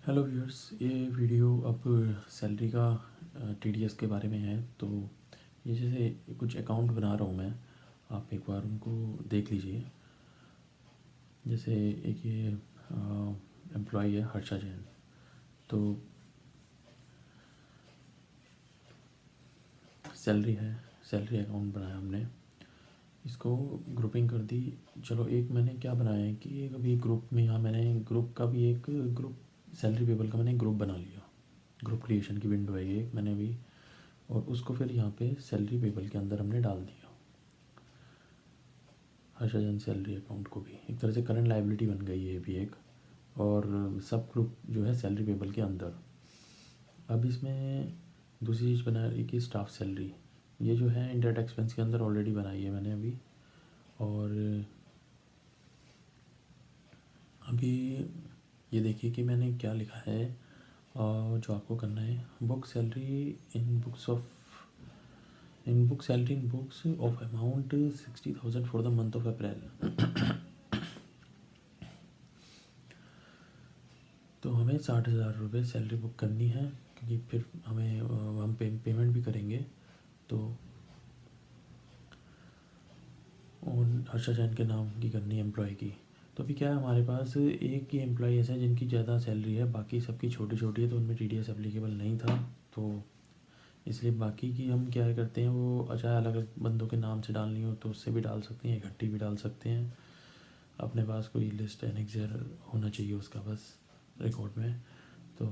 Hello viewers, ये video अब salary का टीडीएस के बारे में है। तो ये जैसे कुछ अकाउंट बना रहा हूँ मैं, आप एक बार उनको देख लीजिए। जैसे एक ये एम्प्लॉई है हर्षा जैन, तो सैलरी है, सैलरी अकाउंट बनाया हमने, इसको ग्रुपिंग कर दी। चलो एक मैंने क्या बनाया है कि एक अभी ग्रुप में यहाँ मैंने ग्रुप का भी एक ग्रुप सैलरी पेबल का मैंने ग्रुप बना लिया। ग्रुप क्रिएशन की विंडो है ये एक मैंने अभी, और उसको फिर यहाँ पे सैलरी पेबल के अंदर हमने डाल दिया हर्षा जैन सैलरी अकाउंट को भी। एक तरह से करंट लाइबिलिटी बन गई है ये भी एक, और सब ग्रुप जो है सैलरी पेबल के अंदर। अब इसमें दूसरी चीज़ बना रही कि स्टाफ सैलरी, ये जो है इंडायरेक्ट एक्सपेंस के अंदर ऑलरेडी बनाई है मैंने अभी। और अभी ये देखिए कि मैंने क्या लिखा है, जो आपको करना है book salary in book salary in books of amount 60,000 for the month of April. तो हमें 60,000 रुपये सैलरी बुक करनी है, क्योंकि फिर हम पेमेंट भी करेंगे। तो और हर्षा जैन के नाम की करनी है एम्प्लॉय की। तो अभी क्या है, हमारे पास एक ही एम्प्लॉय ऐसा है जिनकी ज़्यादा सैलरी है, बाकी सबकी छोटी छोटी है, तो उनमें टीडीएस एप्लीकेबल नहीं था। तो इसलिए बाकी की हम क्या करते हैं, वो चाहे अलग अलग बंदों के नाम से डालनी हो तो उससे भी डाल सकते हैं, इकट्ठी भी डाल सकते हैं। अपने पास कोई लिस्ट एनेक्सर होना चाहिए उसका बस रिकॉर्ड में। तो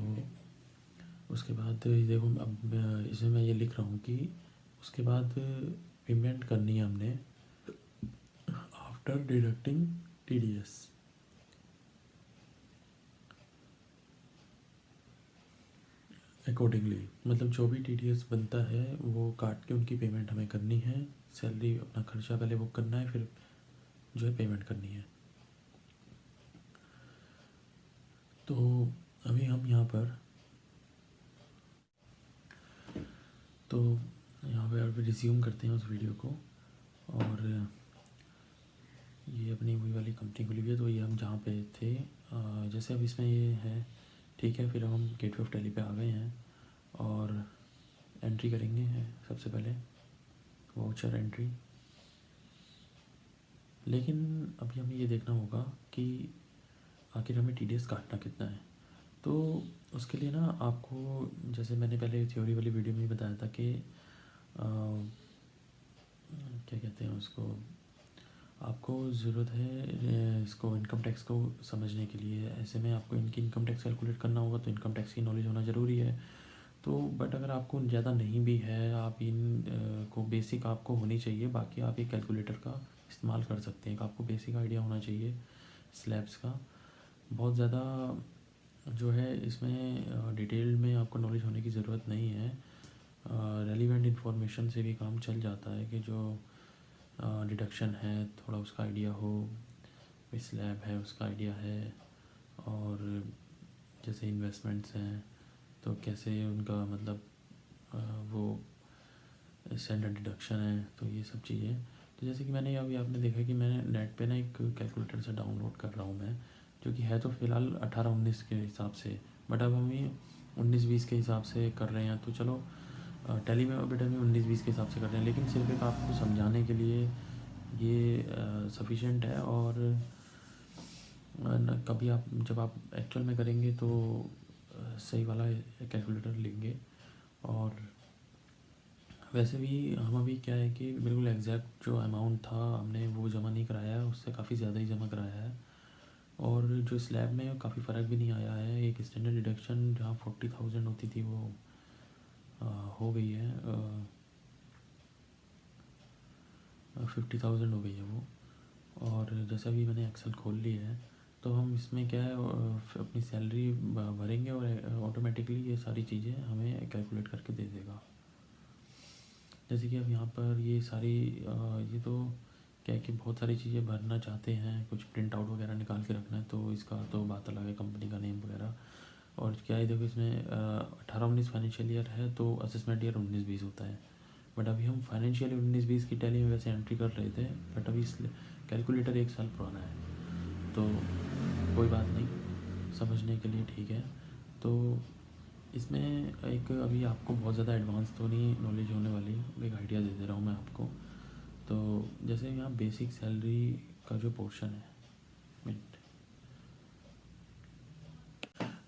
उसके बाद ये देखो, अब इसमें मैं ये लिख रहा हूँ कि उसके बाद पेमेंट करनी है हमने आफ्टर डिडक्टिंग टीडीएस। अकॉर्डिंगली मतलब जो भी टीडीएस बनता है वो काट के उनकी पेमेंट हमें करनी है। सैलरी अपना खर्चा पहले बुक करना है, फिर जो है पेमेंट करनी है। तो अभी हम यहाँ पर तो यहाँ पे अभी रिज्यूम करते हैं उस वीडियो को। और ये अपनी वही वाली कंपनी खुली हुई है, तो ये हम जहाँ पे थे जैसे अब इसमें ये है, ठीक है। फिर हम गेटवे ऑफ टैली पे आ गए हैं और एंट्री करेंगे सबसे पहले वाउचर एंट्री। लेकिन अभी हमें ये देखना होगा कि आखिर हमें टीडीएस काटना कितना है। तो उसके लिए ना आपको, जैसे मैंने पहले थ्योरी वाली वीडियो में ही बताया था कि क्या कहते हैं उसको, आपको ज़रूरत है इसको इनकम टैक्स को समझने के लिए। ऐसे में आपको इनकी इनकम टैक्स कैलकुलेट करना होगा, तो इनकम टैक्स की नॉलेज होना ज़रूरी है। तो बट अगर आपको ज़्यादा नहीं भी है, आप को बेसिक आपको होनी चाहिए। बाकी आप एक कैलकुलेटर का इस्तेमाल कर सकते हैं। आपको बेसिक आइडिया होना चाहिए स्लैब्स का। बहुत ज़्यादा जो है इसमें डिटेल में आपको नॉलेज होने की ज़रूरत नहीं है। रेलिवेंट इन्फॉर्मेशन से भी काम चल जाता है कि जो डिडक्शन है थोड़ा उसका आइडिया हो, स्लैब है उसका आइडिया है, और जैसे इन्वेस्टमेंट्स हैं तो कैसे उनका मतलब वो स्टैंडर्ड डिडक्शन है, तो ये सब चीज़ें। तो जैसे कि मैंने अभी आपने देखा कि मैंने नेट पे ना एक कैलकुलेटर से डाउनलोड कर रहा हूँ मैं, जो कि है तो फ़िलहाल 18-19 के हिसाब से, बट अब हम ये 19-20 के हिसाब से कर रहे हैं। तो चलो टैली में बेटा में 19-20 के हिसाब से कर रहे हैं, लेकिन सिर्फ एक आपको समझाने के लिए ये सफिशेंट है। और कभी आप जब आप एक्चुअल में करेंगे तो सही वाला कैलकुलेटर लेंगे। और वैसे भी हम अभी क्या है कि बिल्कुल एग्जैक्ट जो अमाउंट था हमने वो जमा नहीं कराया है, उससे काफ़ी ज़्यादा ही जमा कराया है। और जो स्लैब में काफ़ी फ़र्क भी नहीं आया है। एक स्टैंडर्ड डिडक्शन जहाँ 40,000 होती थी वो हो गई है 50,000 हो गई है वो। और जैसा भी मैंने एक्सेल खोल ली है, तो हम इसमें क्या है अपनी सैलरी भरेंगे और ऑटोमेटिकली ये सारी चीज़ें हमें कैलकुलेट करके दे देगा। जैसे कि अब यहाँ पर ये सारी ये तो क्या है कि बहुत सारी चीज़ें भरना चाहते हैं, कुछ प्रिंट आउट वगैरह निकाल के रखना है, तो इसका तो बात अलग है, कंपनी का नेम वगैरह। और क्या है देखो, इसमें 18-19 फाइनेंशियल ईयर है तो असेसमेंट ईयर 19-20 होता है। बट अभी हम फाइनेंशियल 19-20 की टैली में वैसे एंट्री कर रहे थे, बट अभी इस कैलकुलेटर 1 साल पुराना है, तो कोई बात नहीं, समझने के लिए ठीक है। तो इसमें एक अभी आपको बहुत ज़्यादा एडवांस तो नहीं नॉलेज होने वाली है, एक आइडिया दे दे रहा हूँ मैं आपको। तो जैसे यहाँ बेसिक सैलरी का जो पोर्शन है, मिनट,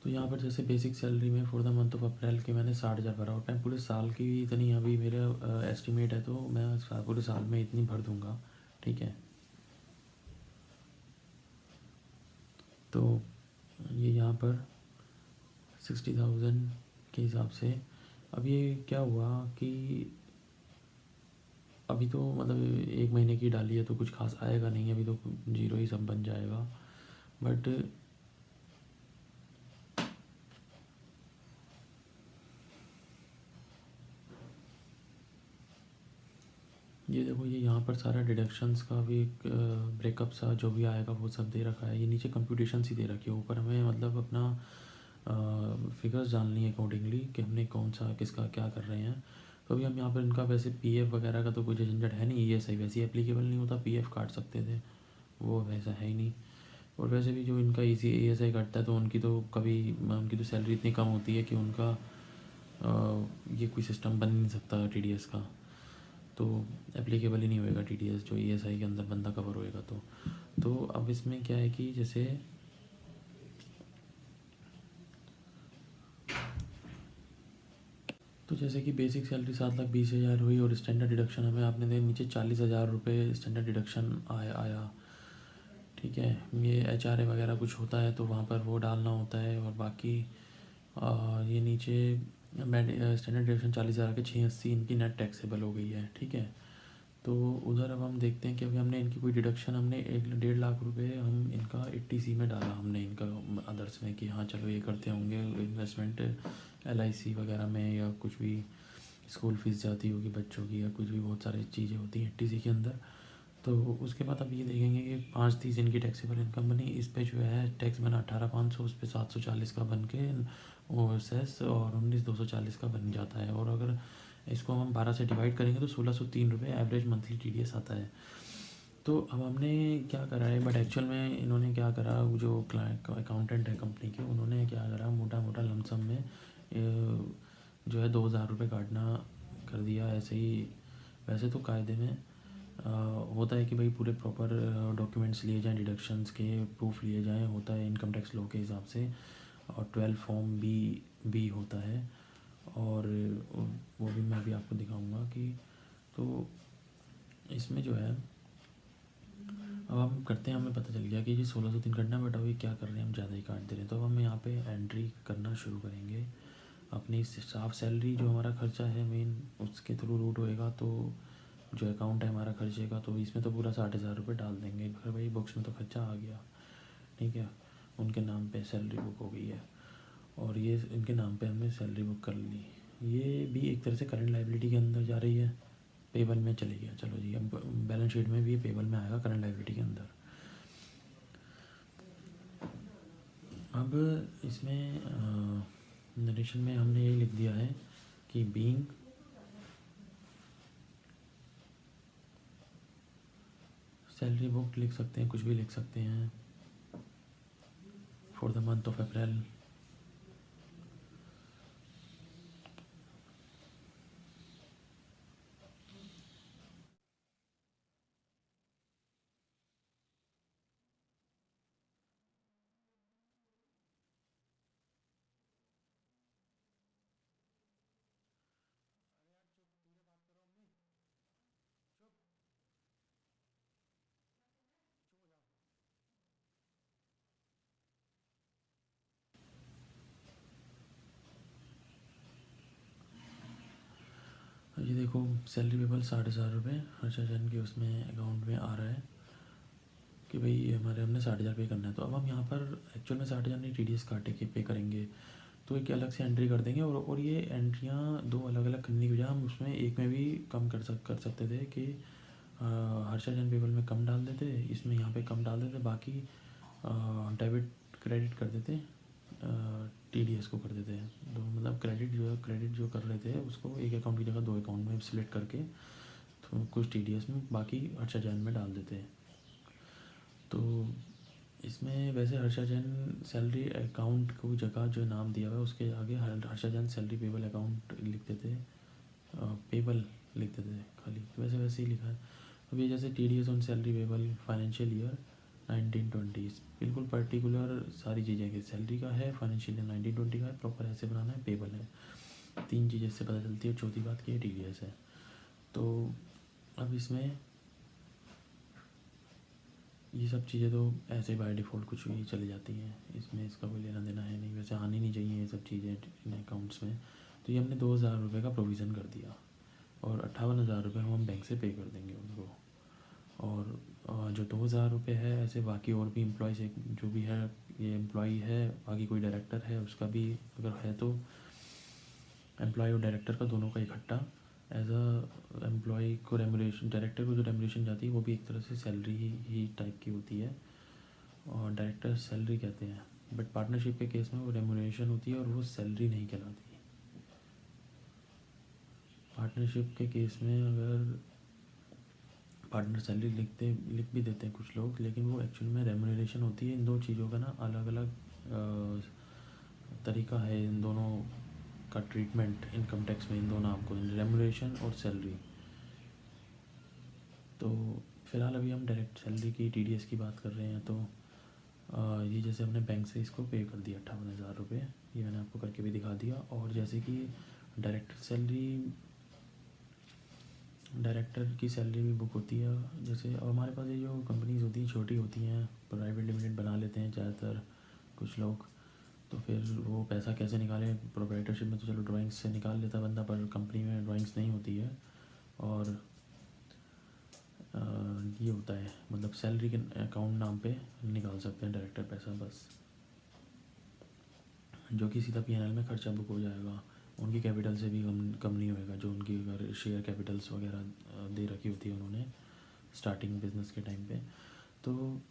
तो यहाँ पर जैसे बेसिक सैलरी में for the month of April के मैंने 60,000 भरा और मैं पूरे साल की इतनी अभी मेरा एस्टिमेट है, तो मैं पूरे साल में इतनी भर दूँगा, ठीक है। तो ये यहाँ पर 60,000 के हिसाब से अब ये क्या हुआ कि अभी तो मतलब एक महीने की डाली है तो कुछ खास आएगा नहीं, अभी तो जीरो ही सब बन जाएगा। बट ये देखो, ये यहाँ पर सारा डिडक्शंस का भी एक ब्रेकअप सा जो भी आएगा वो सब दे रखा है। ये नीचे कंप्यूटेशंस ही दे रखी है, ऊपर हमें मतलब अपना फिगर्स डालनी है अकॉर्डिंगली कि हमने कौन सा किसका क्या कर रहे हैं। तो अभी हम यहाँ पर इनका वैसे पीएफ वगैरह का तो कोई झंझट है नहीं, ईएसआई वैसे एप्लीकेबल नहीं होता, पीएफ काट सकते थे, वो वैसा है ही नहीं। और वैसे भी जो इनका ईएसआई कटता है तो उनकी तो कभी उनकी तो सैलरी इतनी कम होती है कि उनका ये कोई सिस्टम बन नहीं सकता टीडीएस का, तो एप्लीकेबल ही नहीं होएगा टीडीएस जो ईएसआई के अंदर बंदा कवर होएगा। तो अब इसमें क्या है कि जैसे जैसे कि बेसिक सैलरी 7,20,000 हुई और स्टैंडर्ड डिडक्शन हमें आपने दे नीचे 40,000 रुपये स्टैंडर्ड डिडक्शन आया, ठीक है। ये एचआरए वगैरह कुछ होता है तो वहाँ पर वो डालना होता है, और बाकी ये नीचे स्टैंडर्ड डिडक्शन 40,000 के 680 इनकी नेट टैक्सेबल हो गई है, ठीक है। तो उधर अब हम देखते हैं कि अभी हमने इनकी कोई डिडक्शन हमने 1-1.5 लाख रुपए हम इनका 80C में डाला हमने इनका अदर्स में कि हाँ चलो ये करते होंगे इन्वेस्टमेंट एलआईसी वगैरह में, या कुछ भी स्कूल फीस जाती होगी बच्चों की, या कुछ भी बहुत सारी चीज़ें होती हैं 80C के अंदर। तो उसके बाद अब ये देखेंगे कि 530 इनकी टैक्सेबल इनकम बनी, इस पे जो है टैक्स बना 18,500, उस पर 740 का बन के वो सेस, और 19,240 का बन जाता है। और अगर इसको हम 12 से डिवाइड करेंगे तो 1,603 रुपये एवरेज मंथली टीडीएस आता है। तो अब हमने क्या करा है, बट एक्चुअल में इन्होंने क्या करा, जो क्लाइंट अकाउंटेंट है कंपनी के, उन्होंने क्या करा, मोटा मोटा लमसम में जो है 2,000 रुपये काटना कर दिया ऐसे ही। वैसे तो कायदे में होता है कि भाई पूरे प्रॉपर डॉक्यूमेंट्स लिए जाएं, डिडक्शंस के प्रूफ लिए जाएं, होता है इनकम टैक्स लॉ के हिसाब से, और 12 फॉर्म बी होता है, और वो भी मैं अभी आपको दिखाऊंगा कि। तो इसमें जो है अब हम करते हैं, हमें पता चल गया कि जी 1,603 करना है, बट अभी क्या कर रहे हैं, हम ज़्यादा ही काट दे रहे हैं। तो अब हम यहाँ पे एंट्री करना शुरू करेंगे अपनी स्टाफ सैलरी, जो हमारा खर्चा है मेन उसके थ्रू रूट होएगा। तो जो अकाउंट है हमारा खर्चे का, तो इसमें तो पूरा 60,000 रुपये डाल देंगे, फिर भाई बुक्स में तो खर्चा आ गया, ठीक है। उनके नाम पे सैलरी बुक हो गई है, और ये इनके नाम पे हमने सैलरी बुक कर ली। ये भी एक तरह से करंट लाइबिलिटी के अंदर जा रही है, पेबल में चली गया। चलो जी, अब बैलेंस शीट में भी ये पेबल में आएगा करंट लाइबिलिटी के अंदर। अब इसमें नरेशन में हमने ये लिख दिया है कि बीइंग सैलरी बुक लिख सकते हैं, कुछ भी लिख सकते हैं, for the month of April. ये देखो, सैलरी पेबल 60,000 रुपये हर्षा जैन के उसमें अकाउंट में आ रहा है कि भाई ये हमारे हमने 60,000 पे करना है। तो अब हम यहाँ पर एक्चुअल में 60,000 नहीं, टीडीएस काटे के पे करेंगे, तो एक अलग से एंट्री कर देंगे। और ये एंट्रियाँ दो अलग अलग करने की बजाय हम उसमें एक में भी कम कर सकते थे कि हर्षा जैन पेबल में कम डाल देते, इसमें यहाँ पे कम डाल देते, बाकी डेबिट क्रेडिट कर देते, टीडीएस को कर देते हैं। तो मतलब क्रेडिट जो कर रहे थे उसको एक अकाउंट की जगह दो अकाउंट में स्प्लिट करके, तो कुछ टीडीएस में बाकी हर्षा जैन में डाल देते हैं। तो इसमें वैसे हर्षा जैन सैलरी अकाउंट को जगह जो नाम दिया हुआ है उसके आगे Harsha Jain salary payable account लिखते थे, पेबल लिखते थे खाली, तो वैसे वैसे ही लिखा है। अब ये जैसे TDS on salary payable financial year 1920, बिल्कुल पर्टिकुलर सारी चीज़ें की सैलरी का है, फाइनेंशियल ईयर 1920 का है, प्रॉपर ऐसे बनाना है, पेबल है, 3 चीज़ें इससे पता चलती है। चौथी बात की है TDS है। तो अब इसमें ये सब चीज़ें तो ऐसे बाय डिफ़ॉल्ट कुछ भी चली जाती हैं, इसमें इसका कोई लेना देना है नहीं, वैसे आनी नहीं चाहिए ये सब चीज़ें इन अकाउंट्स में। तो ये हमने 2,000 रुपये का प्रोविज़न कर दिया और 58,000 रुपये हम बैंक से पे कर देंगे उनको। और जो 2,000 रुपये है ऐसे बाकी और भी एम्प्लॉयज़ जो भी है, ये एम्प्लॉई है, बाकी कोई डायरेक्टर है उसका भी अगर है तो एम्प्लॉय और डायरेक्टर का दोनों का इकट्ठा एज अ एम्प्लॉय को रेमुनेशन, डायरेक्टर को जो रेमुनेशन जाती है वो भी एक तरह से सैलरी ही टाइप की होती है और डायरेक्टर सैलरी कहते हैं, बट पार्टनरशिप के केस में वो रेमुनेशन होती है और वो सैलरी नहीं कहलाती। पार्टनरशिप के केस में अगर पार्टनर सैलरी लिख भी देते हैं कुछ लोग, लेकिन वो एक्चुअल में रेमुनेशन होती है। इन दो चीज़ों का ना अलग अलग तरीका है, इन दोनों का ट्रीटमेंट इनकम टैक्स में, इन दोनों आपको रेमुनेशन और सैलरी। तो फ़िलहाल अभी हम डायरेक्ट सैलरी की TDS की बात कर रहे हैं। तो ये जैसे हमने बैंक से इसको पे कर दिया 58,000 रुपये, ये मैंने आपको करके भी दिखा दिया। और जैसे कि डायरेक्टर की सैलरी भी बुक होती है, जैसे अब हमारे पास ये जो कंपनीज होती हैं छोटी होती हैं, प्राइवेट लिमिटेड बना लेते हैं ज़्यादातर कुछ लोग, तो फिर वो पैसा कैसे निकालें, प्रोप्राइटरशिप में तो चलो ड्राइंग्स से निकाल लेता बंदा, पर कंपनी में ड्राइंग्स नहीं होती है और ये होता है, मतलब सैलरी के अकाउंट नाम पे निकाल सकते हैं डायरेक्टर पैसा बस, जो कि सीधा P&L में खर्चा बुक हो जाएगा। उनकी कैपिटल से भी कम नहीं होएगा, जो उनकी अगर शेयर कैपिटल्स वगैरह दे रखी होती है उन्होंने स्टार्टिंग बिजनेस के टाइम पे। तो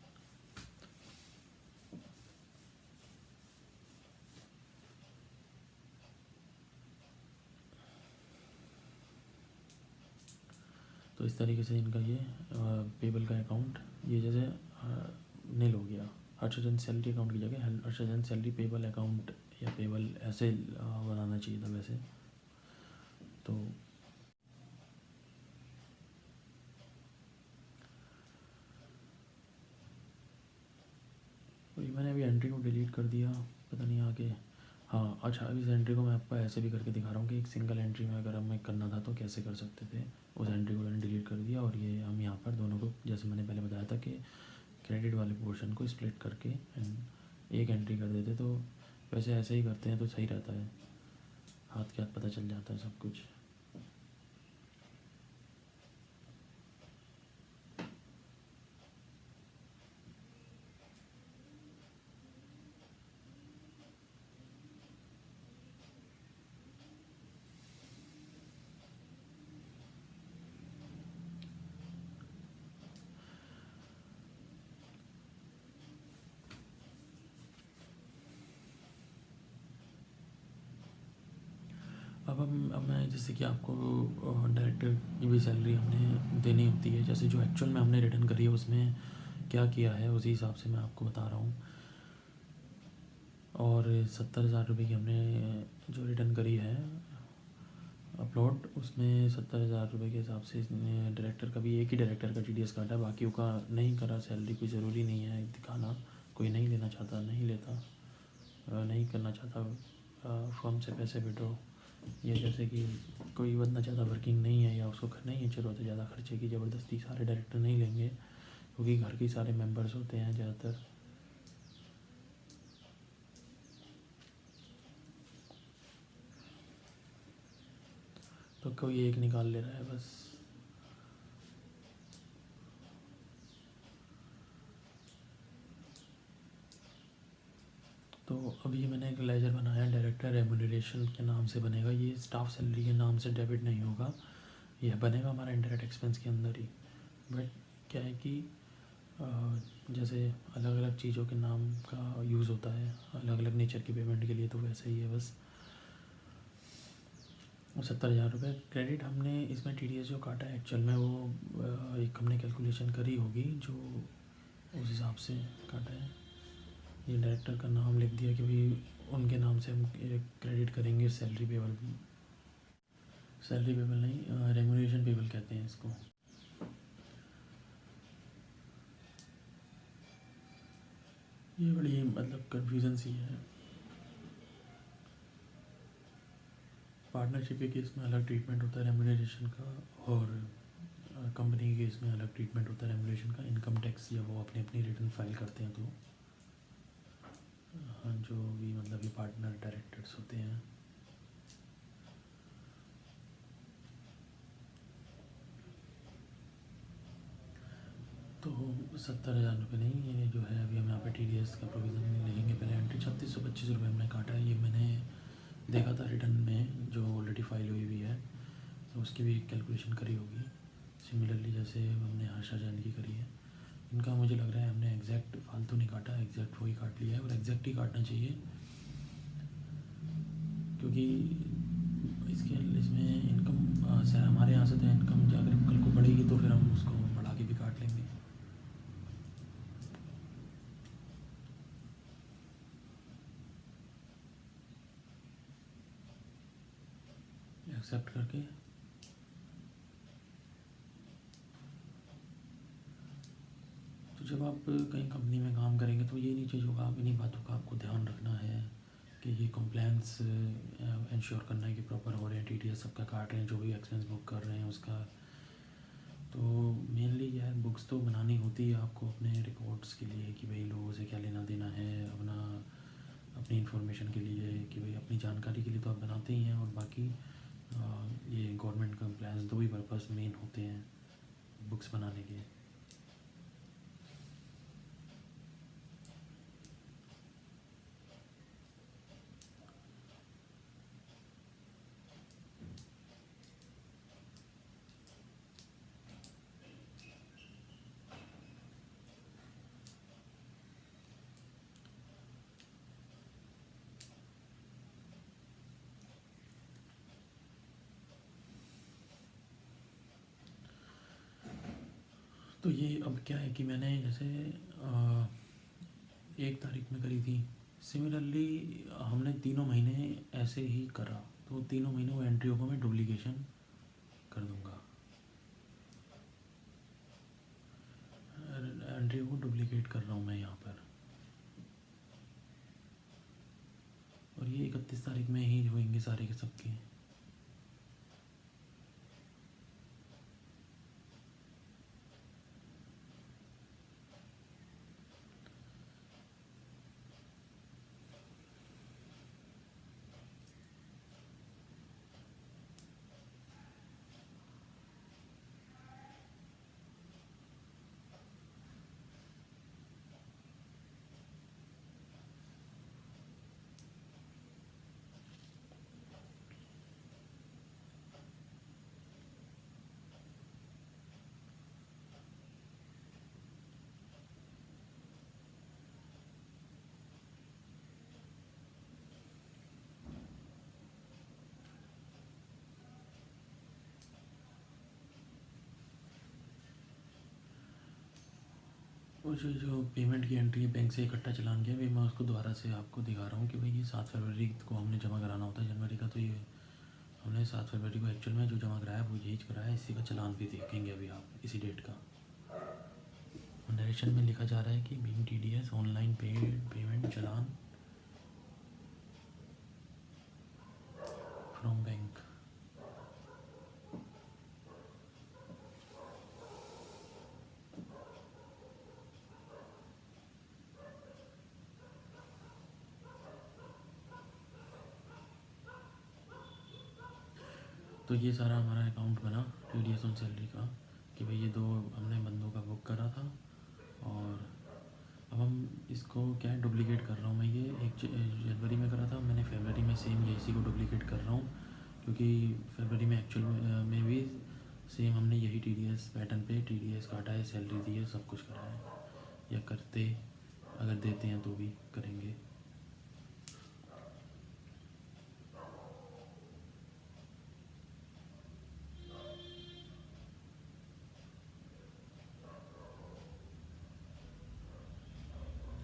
इस तरीके से इनका ये पेबल का अकाउंट ये जैसे नील हो गया। हर्षजन सैलरी अकाउंट की जगह हर्षजन सैलरी पेबल अकाउंट या पेबल ऐसे बनाना चाहिए था वैसे। तो ये मैंने अभी एंट्री को डिलीट कर दिया, पता नहीं आगे। हाँ अच्छा, अभी इस एंट्री को मैं आपको ऐसे भी करके दिखा रहा हूँ कि एक सिंगल एंट्री में अगर हमें करना था तो कैसे कर सकते थे। उस एंट्री को मैंने डिलीट कर दिया और ये हम यहाँ पर दोनों को, जैसे मैंने पहले बताया था कि क्रेडिट वाले पोर्शन को स्प्लिट करके एक एंट्री कर देते, तो वैसे ऐसे ही करते हैं तो सही रहता है, हाथ के हाथ पता चल जाता है सब कुछ। अब मैं जैसे कि आपको डायरेक्टर की भी सैलरी हमने देनी होती है, जैसे जो एक्चुअल में हमने रिटर्न करी है उसमें क्या किया है उसी हिसाब से मैं आपको बता रहा हूँ। और 70,000 रुपये की हमने जो रिटर्न करी है अपलोड, उसमें 70,000 रुपये के हिसाब से डायरेक्टर का भी, एक ही डायरेक्टर का TDS काटा है, बाकियों का नहीं करा। सैलरी कोई ज़रूरी नहीं है दिखाना, कोई नहीं लेना चाहता नहीं लेता, नहीं करना चाहता फर्म से पैसे विड्रॉ, ये जैसे कि कोई बंदा ज़्यादा वर्किंग नहीं है या उसको नहीं है ज़रूरत है ज़्यादा खर्चे की, ज़बरदस्ती सारे डायरेक्टर नहीं लेंगे क्योंकि घर के सारे मेंबर्स होते हैं ज़्यादातर। तो कोई एक निकाल ले रहा है बस। तो अभी मैंने एक लेजर बनाया डायरेक्टर रेम्यूनरेशन के नाम से बनेगा, ये स्टाफ सैलरी के नाम से डेबिट नहीं होगा, यह बनेगा हमारा इंडायरेक्ट एक्सपेंस के अंदर ही। बट क्या है कि जैसे अलग अलग चीज़ों के नाम का यूज़ होता है अलग अलग नेचर की पेमेंट के लिए, तो वैसे ही है बस। 70,000 रुपये क्रेडिट हमने इसमें TDS जो काटा है एक्चुअल में वो एक हमने कैलकुलेशन करी होगी जो उस हिसाब से काटा है। ये डायरेक्टर का नाम लिख दिया कि भाई उनके नाम से हम क्रेडिट करेंगे सैलरी पेबल। सैलरी पेबल नहीं, रेम्यूनरेशन पेबल कहते हैं इसको। ये बड़ी मतलब कन्फ्यूज़न सी है। पार्टनरशिप के केस में अलग ट्रीटमेंट होता है रेम्यूनरेशन का, और कंपनी के केस में अलग ट्रीटमेंट होता है रेम्यूनरेशन का। इनकम टैक्स जब वो अपनी अपनी रिटर्न फाइल करते हैं तो जो भी मतलब ये पार्टनर डायरेक्टर्स होते हैं, तो 70,000 रुपये नहीं, ये जो है अभी हम यहाँ पे TDS का प्रोविज़न लिखेंगे। पहले एंट्री 3625 रुपये हमने काटा है। ये मैंने देखा था रिटर्न में जो ऑलरेडी फाइल हुई हुई है, तो उसकी भी कैलकुलेशन करी होगी सिमिलरली जैसे हमने आशा जैन की करी है। इनका मुझे लग रहा है हमने एग्जैक्ट फालतू नहीं काटा, एग्जैक्ट वही काट लिया है, और एग्जैक्ट ही काटना चाहिए, क्योंकि इसमें इनकम से हमारे यहाँ से तो इनकम जाकर कल को बढ़ेगी तो फिर हम उसको बढ़ा के भी काट लेंगे। एक्सेप्ट करके तो जब आप कहीं कंपनी में काम करेंगे तो ये नहीं चाहिए होगा, आप इन्हीं बातों का आपको ध्यान रखना है कि ये कंप्लायंस इंश्योर करना है कि प्रॉपर हो रहे हैं, TDS सबका काट रहे हैं, जो भी एक्सपेंस बुक कर रहे हैं उसका। तो मेनली यार बुक्स तो बनानी होती है आपको अपने रिकॉर्ड्स के लिए कि भाई लोगों से क्या लेना देना है, अपनी इन्फॉर्मेशन के लिए कि भाई अपनी जानकारी के लिए तो आप बनाते ही हैं, और बाकी ये गवर्नमेंट कंप्लायंस दो ही पर्पस मेन होते हैं बुक्स बनाने के। तो ये अब क्या है कि मैंने जैसे 1 तारीख में करी थी, सिमिलरली हमने 3 महीने ऐसे ही करा, तो 3 महीने वो एंट्रियों को मैं डुप्लीकेशन कर दूंगा, एंट्रियों को डुप्लीकेट कर रहा हूँ मैं यहाँ पर, और ये 31 तारीख में ही होंगे सारे के सबके। और जो पेमेंट की एंट्री है बैंक से इकट्ठा चलान किया, भाई मैं उसको दोबारा से आपको दिखा रहा हूँ कि भाई ये 7 फरवरी को हमने जमा कराना होता है जनवरी का, तो ये हमने 7 फरवरी को एक्चुअल में जो जमा कराया वो यही कराया, इसी का चलान भी देखेंगे अभी आप इसी डेट का। नरेशन में लिखा जा रहा है कि being TDS online payment challan from bank. तो ये सारा हमारा अकाउंट बना TDS ऑन सैलरी का कि भाई ये 2 हमने बंदों का बुक करा था, और अब हम इसको क्या है डुप्लीकेट कर रहा हूँ मैं। ये 1 जनवरी में करा था मैंने, फरवरी में सेम ये इसी को डुप्लीकेट कर रहा हूँ, क्योंकि फरवरी में एक्चुअल में भी सेम हमने यही TDS पैटर्न पे TDS काटा है, सैलरी दी है, सब कुछ करा है, या करते अगर देते हैं तो भी करेंगे।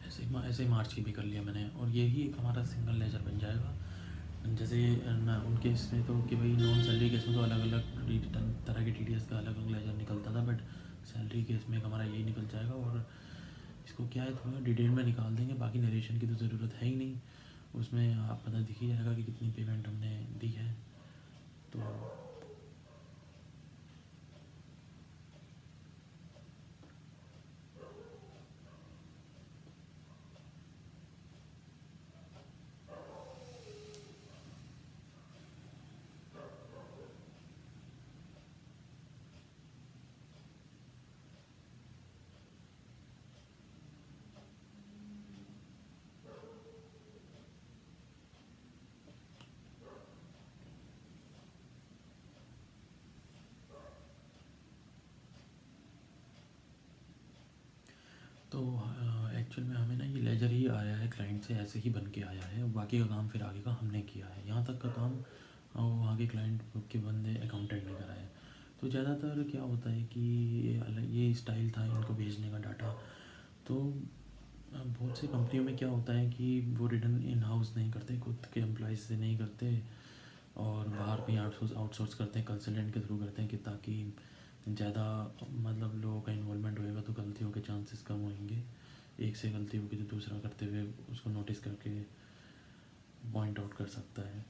ऐसे ऐसे ही मार्च की भी कर लिया मैंने, और यही एक हमारा सिंगल लेजर बन जाएगा। जैसे ना उनके इसमें तो कि भाई नॉन सैलरी केस में तो अलग अलग तरह के TDS का अलग अलग लेजर निकलता था, बट सैलरी केस में हमारा यही निकल जाएगा। और इसको क्या है, थोड़ा डिटेल में निकाल देंगे, बाकी नरेशन की तो ज़रूरत है ही नहीं, उसमें आप पता दिख ही जाएगा कि कितनी पेमेंट हमने दी है। तो तो एक्चुअल में हमें ना ये लेजर ही आया है क्लाइंट से, ऐसे ही बन के आया है, बाकी का काम फिर आगे का हमने किया है। यहाँ तक का काम वहाँ के क्लाइंट के बंदे अकाउंटेंट ने करा है। तो ज़्यादातर क्या होता है कि ये स्टाइल था इनको भेजने का डाटा। तो बहुत सी कंपनियों में क्या होता है कि वो रिटर्न इन हाउस नहीं करते, खुद के एम्प्लॉइज़ से नहीं करते, और बाहर कहीं आउटसोर्स करते हैं, कंसल्टेंट के थ्रू करते हैं, कि ताकि ज़्यादा मतलब लोगों का इन्वॉल्वमेंट होएगा तो गलतियों के चांसेस कम होंगे। एक से गलती होगी तो दूसरा करते हुए उसको नोटिस करके पॉइंट आउट कर सकता है।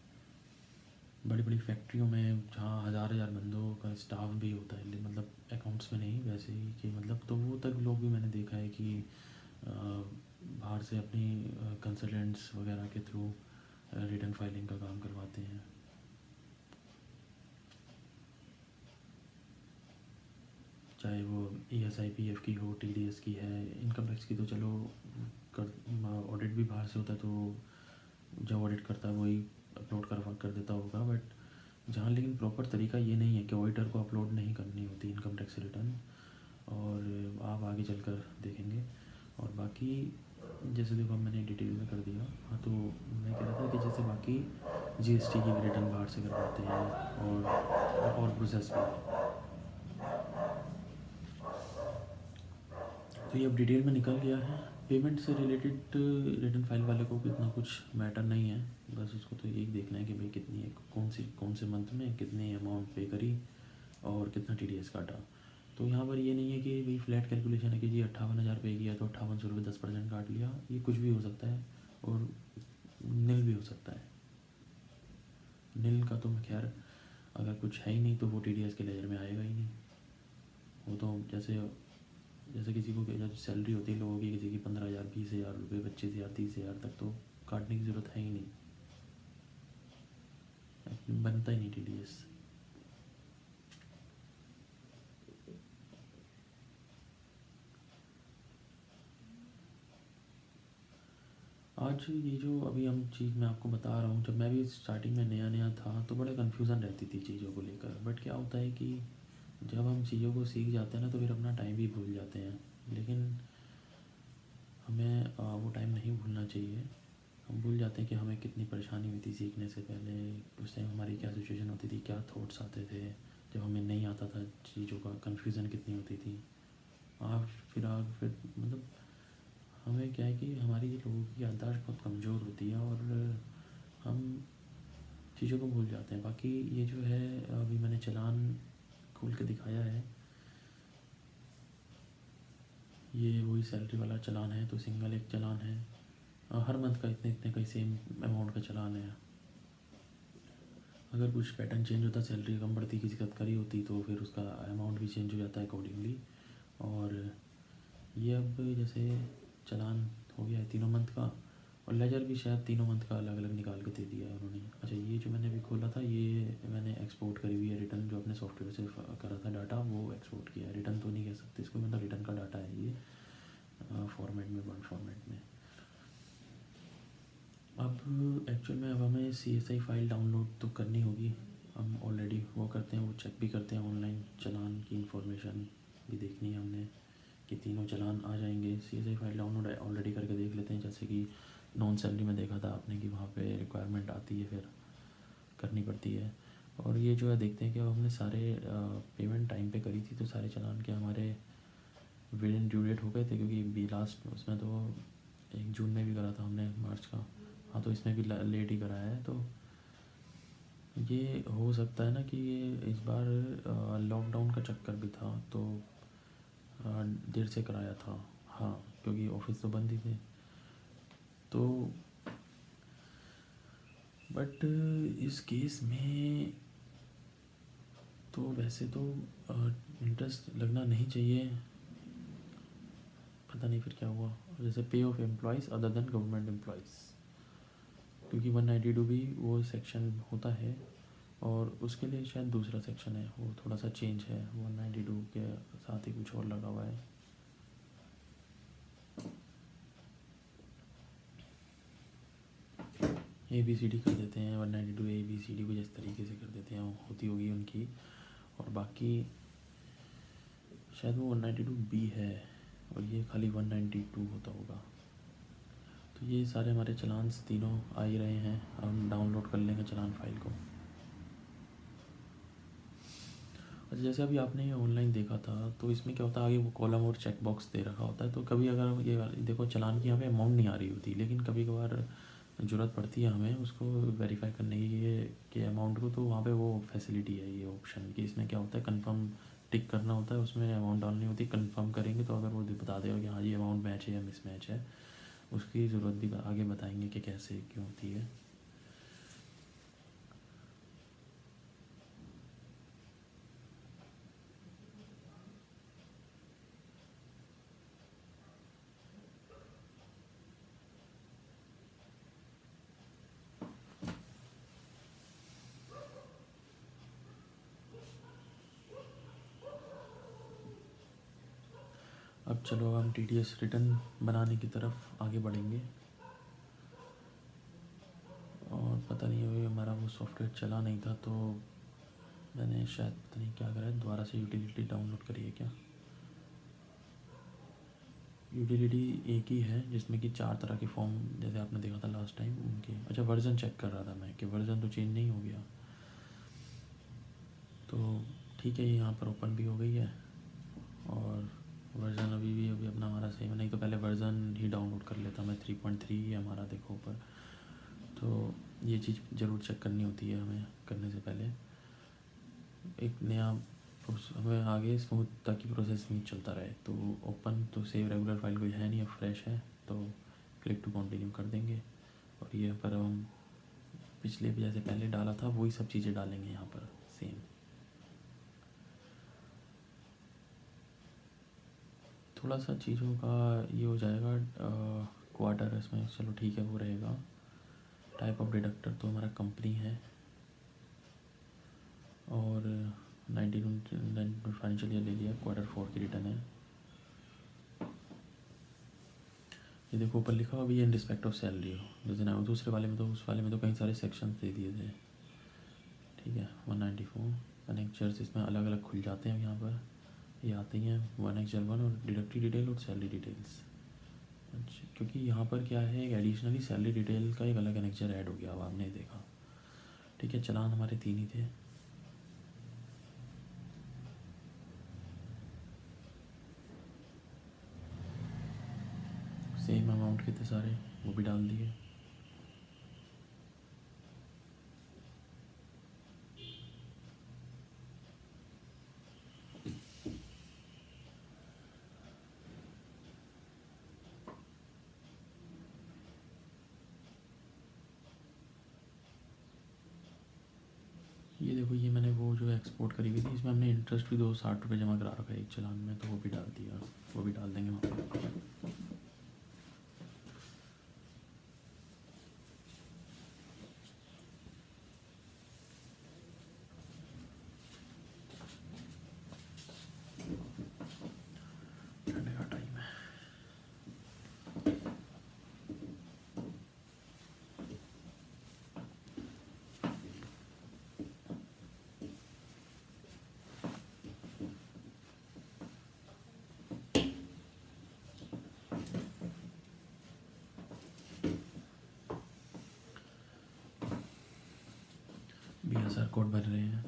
बड़ी बड़ी फैक्ट्रियों में जहाँ हज़ार हज़ार बंदों का स्टाफ भी होता है, मतलब अकाउंट्स में नहीं, वैसे ही कि मतलब, तो वो तक लोग भी मैंने देखा है कि बाहर से अपनी कंसल्टेंट्स वगैरह के थ्रू रिटर्न फाइलिंग का काम करवाते हैं। चाहे वो ESI PF की हो, TDS की है, इनकम टैक्स की तो चलो कर ऑडिट भी बाहर से होता है, तो जब ऑडिट करता है वही अपलोड कर देता होगा। बट जहाँ लेकिन प्रॉपर तरीका ये नहीं है कि ऑडिटर को अपलोड नहीं करनी होती इनकम टैक्स रिटर्न, और आप आगे चलकर देखेंगे। और बाकी जैसे देखो मैंने डिटेल में कर दिया। हाँ, तो मैं कह रहा था कि जैसे बाकी GST की भी रिटर्न बाहर से करवाते हैं, और प्रोसेस भी। तो ये अब डिटेल में निकल गया है। पेमेंट से रिलेटेड रिटर्न फाइल वाले को कितना कुछ मैटर नहीं है, बस उसको तो यही देखना है कि भाई कितनी है, कौन से मंथ में कितनी अमाउंट पे करी और कितना TDS काटा। तो यहाँ पर ये नहीं है कि भाई फ्लैट कैलकुलेशन है कि जी 58,000 पे किया तो 5800 रुपये 10% काट लिया, ये कुछ भी हो सकता है, और नील भी हो सकता है। नील का तो मैं खैर अगर कुछ है ही नहीं तो वो TDS के लेजर में आएगा ही नहीं। वो तो जैसे जैसे किसी को जब सैलरी होती है लोगों की, किसी की 15,000 20,000 रुपये 25,000 30,000 तक, तो काटने की ज़रूरत है ही नहीं, बनता ही नहीं TDS। आज ये जो अभी हम चीज़ मैं आपको बता रहा हूँ, जब मैं भी स्टार्टिंग में नया नया था तो बड़े कन्फ्यूज़न रहती थी चीज़ों को लेकर। बट क्या होता है कि जब हम चीज़ों को सीख जाते हैं ना तो फिर अपना टाइम भी भूल जाते हैं, लेकिन हमें वो टाइम नहीं भूलना चाहिए। हम भूल जाते हैं कि हमें कितनी परेशानी हुई थी सीखने से पहले, उस टाइम हमारी क्या सिचुएशन होती थी, क्या थॉट्स आते थे जब हमें नहीं आता था चीज़ों का, कन्फ्यूज़न कितनी होती थी। फिर मतलब हमें क्या है कि हमारी लोगों की याददाश्त बहुत कमज़ोर होती है, और हम चीज़ों को भूल जाते हैं। बाकी ये जो है अभी मैंने चालान खोल के दिखाया है, ये वही सैलरी वाला चालान है, तो सिंगल एक चालान है, हर मंथ का इतने इतने का सेम अमाउंट का चालान है। अगर कुछ पैटर्न चेंज होता, सैलरी कम बढ़ती, किसी तत्कारी होती, तो फिर उसका अमाउंट भी चेंज हो जाता है अकॉर्डिंगली। और ये अब जैसे चालान हो गया है 3 मंथ का, और लेजर भी शायद 3 मंथ का अलग अलग निकाल के दे दिया है उन्होंने। अच्छा, ये जो मैंने अभी खोला था ये मैंने एक्सपोर्ट करी हुई है रिटर्न, जो अपने सॉफ्टवेयर से करा था डाटा वो एक्सपोर्ट किया है। रिटर्न तो नहीं कह सकते इसको, मतलब रिटर्न का डाटा है ये, फॉर्मेट में, वर्ड फॉर्मेट में। अब एक्चुअल में अब हमें CSI फाइल डाउनलोड तो करनी होगी, हम ऑलरेडी वो करते हैं, वो चेक भी करते हैं ऑनलाइन, चालान की इन्फॉर्मेशन भी देखनी है हमने कि तीनों चालान आ जाएंगे। CSI फाइल डाउनलोड ऑलरेडी करके देख लेते हैं, जैसे कि नॉन सैलरी में देखा था आपने कि वहाँ पे रिक्वायरमेंट आती है, फिर करनी पड़ती है। और ये जो है देखते हैं कि अब हमने सारे पेमेंट टाइम पे करी थी, तो सारे चालान के हमारे विद इन ड्यू डेट हो गए थे, क्योंकि बी लास्ट उसमें तो एक जून में भी करा था हमने मार्च का। हाँ, तो इसमें भी लेट ही कराया है। तो ये हो सकता है ना कि ये इस बार लॉकडाउन का चक्कर भी था, तो देर से कराया था। हाँ, क्योंकि ऑफिस तो बंद ही थे। तो बट इस केस में तो वैसे तो इंटरेस्ट लगना नहीं चाहिए, पता नहीं फिर क्या हुआ। जैसे पे of employees other than government employees, क्योंकि 192 भी वो सेक्शन होता है, और उसके लिए शायद दूसरा सेक्शन है, वो थोड़ा सा चेंज है। 192 के साथ ही कुछ और लगा हुआ है। ABCD कर देते हैं, 192 ABCD को जिस तरीके से कर देते हैं होती होगी उनकी। और बाकी शायद वो 192B है, और ये खाली 192 होता होगा। तो ये सारे हमारे चलान्स तीनों आ ही रहे हैं। हम डाउनलोड कर लेंगे चलान फाइल को। अच्छा, जैसे अभी आपने ये ऑनलाइन देखा था, तो इसमें क्या होता है, आगे वो कॉलम और चेक बॉक्स दे रखा होता है। तो कभी अगर ये देखो चलान की यहाँ पे अमाउंट नहीं आ रही होती, लेकिन कभी कभार ज़रूरत पड़ती है हमें उसको वेरीफाई करने की कि अमाउंट को, तो वहाँ पे वो फैसिलिटी है, ये ऑप्शन कि इसमें क्या होता है, कंफर्म टिक करना होता है, उसमें अमाउंट डालनी होती है। कंफर्म करेंगे तो अगर वो बता देगा कि हाँ ये अमाउंट मैच है या मिस मैच है, उसकी ज़रूरत भी आगे बताएंगे कि कैसे क्यों होती है। अब चलो हम TDS रिटर्न बनाने की तरफ आगे बढ़ेंगे। और पता नहीं अभी हमारा वो सॉफ्टवेयर चला नहीं था, तो मैंने शायद पता नहीं क्या करा है, दोबारा से यूटिलिटी डाउनलोड करी है क्या। यूटिलिटी एक ही है जिसमें कि 4 तरह के फॉर्म, जैसे आपने देखा था लास्ट टाइम उनके। अच्छा, वर्जन चेक कर रहा था मैं कि वर्जन तो चेंज नहीं हो गया। तो ठीक है, ये यहाँ पर ओपन भी हो गई है, और वर्जन अभी अपना हमारा सेम, नहीं तो पहले वर्जन ही डाउनलोड कर लेता मैं। 3.3 है हमारा, देखो ऊपर। तो ये चीज़ ज़रूर चेक करनी होती है हमें करने से पहले। एक नया हमें आगे स्मूथ, ताकि प्रोसेस स्मूथ चलता रहे। तो ओपन तो सेव रेगुलर फाइल कोई है नहीं, अब फ्रेश है, तो क्लिक टू कंटिन्यू कर देंगे। और ये पर हम पिछले भी जैसे पहले डाला था वही सब चीज़ें डालेंगे यहाँ पर सेम। थोड़ा सा चीज़ों का ये हो जाएगा, क्वार्टर इसमें, चलो ठीक है वो रहेगा। टाइप ऑफ डिडक्टर तो हमारा कंपनी है, और 19 फाइनेंशियल ईयर ले लिया, Q4 की रिटर्न है। ये देखो ऊपर लिखा हुआ भी इन रिस्पेक्ट ऑफ सैलरी हो, जैसे ना दूसरे वाले में तो, उस वाले में तो कई सारे सेक्शंस दे दिए थे। ठीक है, 194 कनेक्चर्स इसमें अलग अलग खुल जाते हैं यहाँ पर, ये आते ही हैं 1 और डिडक्टरी डिटेल और सैलरी डिटेल्स। अच्छा, क्योंकि यहाँ पर क्या है, एक एडिशनली सैलरी डिटेल का एक अलग कनेक्चर ऐड हो गया, अब आपने देखा। ठीक है, चलान हमारे 3 ही थे। सेम अमाउंट के थे सारे, वो भी डाल दिए। ये देखो, ये मैंने वो जो एक्सपोर्ट करी हुई थी, इसमें हमने इंटरेस्ट भी 260 रुपये जमा करा रखा है एक चलान में, तो वो भी डाल दिया, वो भी डाल देंगे वहाँ पर। ठंडे का टाइम है। BSR कोड भर रहे हैं।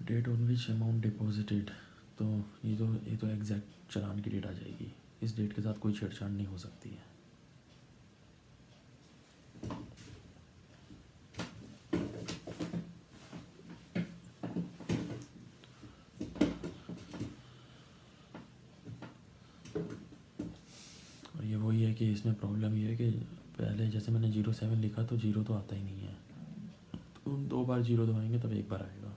Date on which amount deposited, तो ये तो एग्जैक्ट चालान की डेट आ जाएगी। इस डेट के साथ कोई छेड़छाड़ नहीं हो सकती है। और ये वही है कि इसमें प्रॉब्लम ये है कि पहले जैसे मैंने 07 लिखा तो 0 तो आता ही नहीं है, तो 2 बार 0 दबाएंगे तब 1 बार आएगा।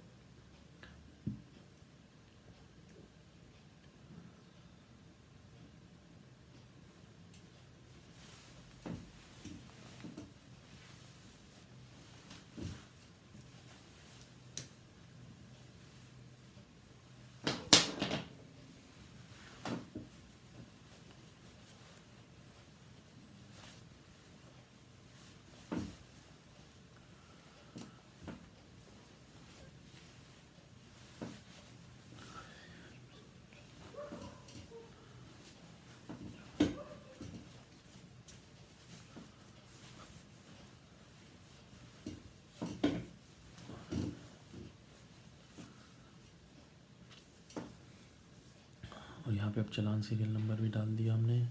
और यहाँ पे अब चालान सीरियल नंबर भी डाल दिया हमने।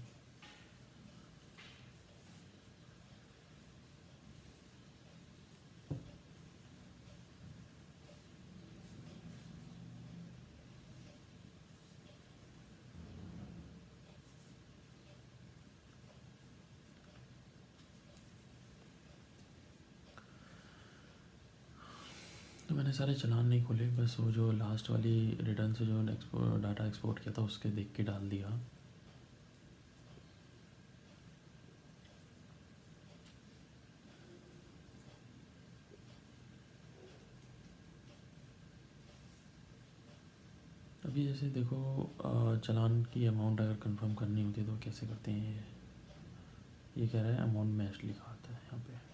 तो मैंने सारे चालान नहीं खोले, बस वो जो लास्ट वाली रिटर्न से जो डाटा एक्सपोर्ट किया था उसके देख के डाल दिया। अभी जैसे देखो चालान की अमाउंट अगर कंफर्म करनी होती है तो कैसे करते हैं ये कह रहा है अमाउंट मैच लिखा आता है यहाँ पे।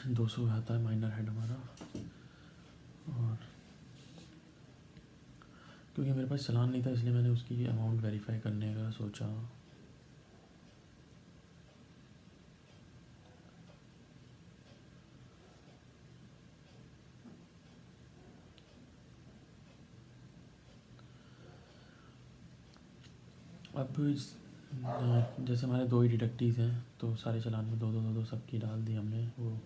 दो सौ आता है माइनर हेड हमारा। और क्योंकि मेरे पास चालान नहीं था इसलिए मैंने उसकी अमाउंट वेरीफाई करने का सोचा। अब जैसे हमारे 2 ही डिडक्टिव हैं तो सारे चालान में 2 सबकी डाल दी हमने वो।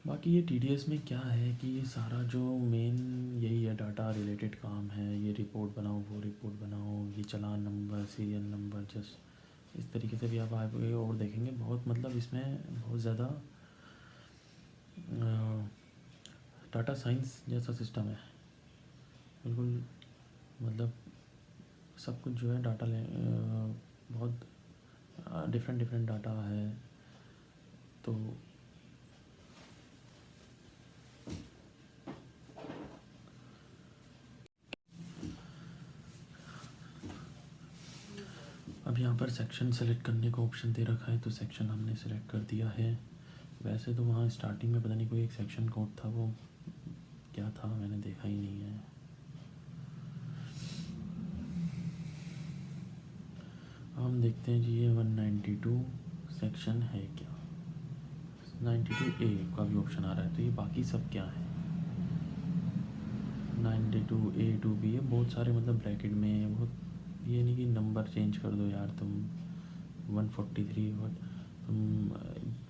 बाकी ये TDS में क्या है कि ये सारा जो मेन यही है, डाटा रिलेटेड काम है। ये रिपोर्ट बनाओ, वो रिपोर्ट बनाओ, ये चालान नंबर, सीरियल नंबर, जस्ट इस तरीके से भी आप आगे और देखेंगे। बहुत मतलब इसमें बहुत ज़्यादा डाटा साइंस जैसा सिस्टम है बिल्कुल। मतलब सब कुछ जो है डाटा ले बहुत डिफरेंट डाटा है। तो अब यहाँ पर सेक्शन सेलेक्ट करने का ऑप्शन दे रखा है तो सेक्शन हमने सेलेक्ट कर दिया है। वैसे तो वहाँ स्टार्टिंग में पता नहीं कोई एक सेक्शन कोड था, वो क्या था मैंने देखा ही नहीं है। हम देखते हैं जी ये 192 सेक्शन है क्या। 92A का भी ऑप्शन आ रहा है, तो ये बाकी सब क्या है। 92A to B है, बहुत सारे मतलब ब्रैकेट में है बहुत। ये नहीं कि नंबर चेंज कर दो यार तुम 143 तुम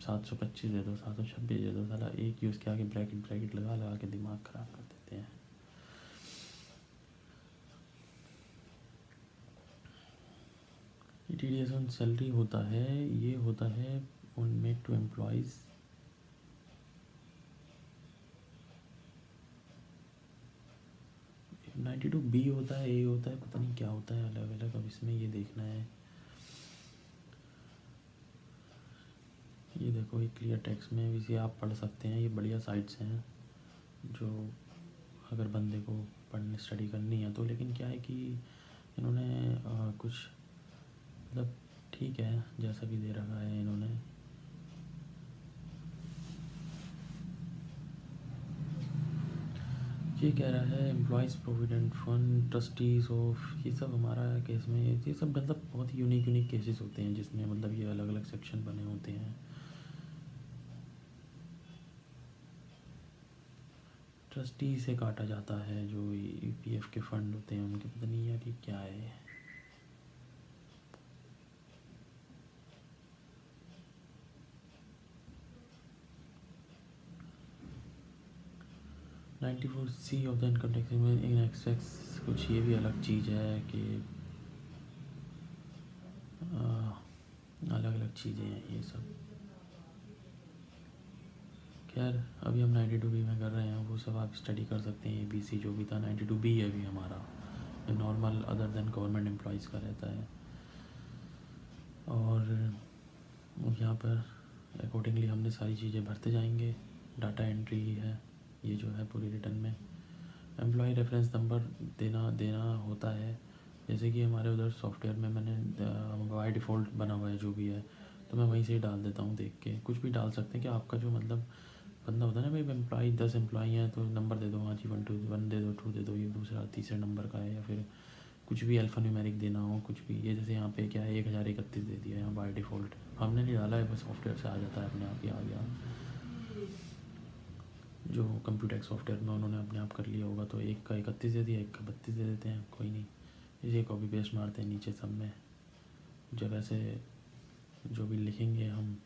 725 दे दो, 726 दे दो। साला एक ही उसके आगे ब्रैकेट लगा लगा के दिमाग ख़राब कर देते हैं। TDS ऑन सैलरी होता है, ये होता है on made to employees. F 92B होता है, A होता है, पता नहीं क्या होता है अलग अलग। अब इसमें ये देखना है। ये देखो ये क्लियर टेक्स्ट में भी आप पढ़ सकते हैं। ये बढ़िया साइट्स हैं जो अगर बंदे को पढ़ने स्टडी करनी है तो। लेकिन क्या है कि इन्होंने कुछ मतलब ठीक है जैसा भी दे रखा है इन्होंने। ये कह रहा है employees provident fund trustees of, ये सब हमारा केस में ये सब मतलब बहुत ही यूनिक यूनिक केसेस होते हैं जिसमें मतलब ये अलग अलग सेक्शन बने होते हैं। ट्रस्टी से काटा जाता है जो ईपीएफ के फंड होते हैं उनके, पता नहीं यार ये क्या है। Ninety four C of the income tax में इन एक्सेस कुछ ये भी अलग चीज़ है कि अलग अलग चीज़ें हैं ये सब। खैर अभी हम 92B में कर रहे हैं, वो सब आप स्टडी कर सकते हैं। ABC जो भी था 92B है अभी हमारा, normal other than government employees का रहता है। और यहाँ पर अकॉर्डिंगली हमने सारी चीज़ें भरते जाएंगे। डाटा एंट्री है ये जो है पूरी रिटर्न में। एम्प्लॉय रेफरेंस नंबर देना होता है, जैसे कि हमारे उधर सॉफ्टवेयर में मैंने बाय डिफ़ॉल्ट बना हुआ है जो भी है, तो मैं वहीं से ही डाल देता हूँ। देख के कुछ भी डाल सकते हैं कि आपका जो मतलब बंदा होता है ना, भाई एम्प्लॉय 10 एम्प्लॉय हैं तो नंबर दे दो, हाँ जी 1 2 1 दे दो, 2 दे दो, ये दूसरा तीसरे नंबर का है, या फिर कुछ भी अल्फ़ा न्यूमेरिक देना हो कुछ भी। ये जैसे यहाँ पे क्या है 1031 दे दिया यहाँ बाय डिफ़ॉल्ट, हमने नहीं डाला है, बस सॉफ्टवेयर से आ जाता है अपने आप ही आ गया। जो कंप्यूटर सॉफ्टवेयर में उन्होंने अपने आप कर लिया होगा, तो एक का 31 दे दिया, एक का 32 दे देते हैं, कोई नहीं, इसे कॉपी पेस्ट मारते हैं नीचे सब में। जब ऐसे जो भी लिखेंगे हम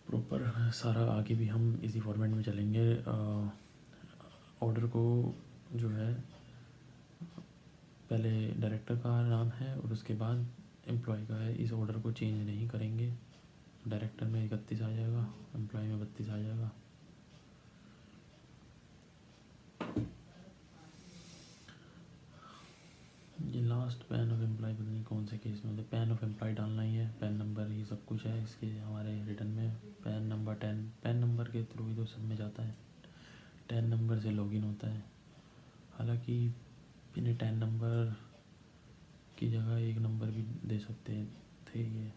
प्रॉपर सारा, आगे भी हम इसी फॉर्मेट में चलेंगे। ऑर्डर को जो है पहले डायरेक्टर का नाम है और उसके बाद एम्प्लॉय का है, इस ऑर्डर को चेंज नहीं करेंगे। डायरेक्टर में 31 आ जाएगा, एम्प्लॉय में 32 आ जाएगा। ये लास्ट पैन ऑफ एम्प्लॉय पता नहीं कौन से केस में होता है, पैन ऑफ एम्प्लॉय डालना ही है, पैन नंबर ये सब कुछ है इसके हमारे रिटर्न में। पैन नंबर 10, पैन नंबर के थ्रू ही तो सब में जाता है, 10 नंबर से लॉगिन होता है। हालांकि इन्हें 10 नंबर की जगह एक नंबर भी दे सकते थे ये,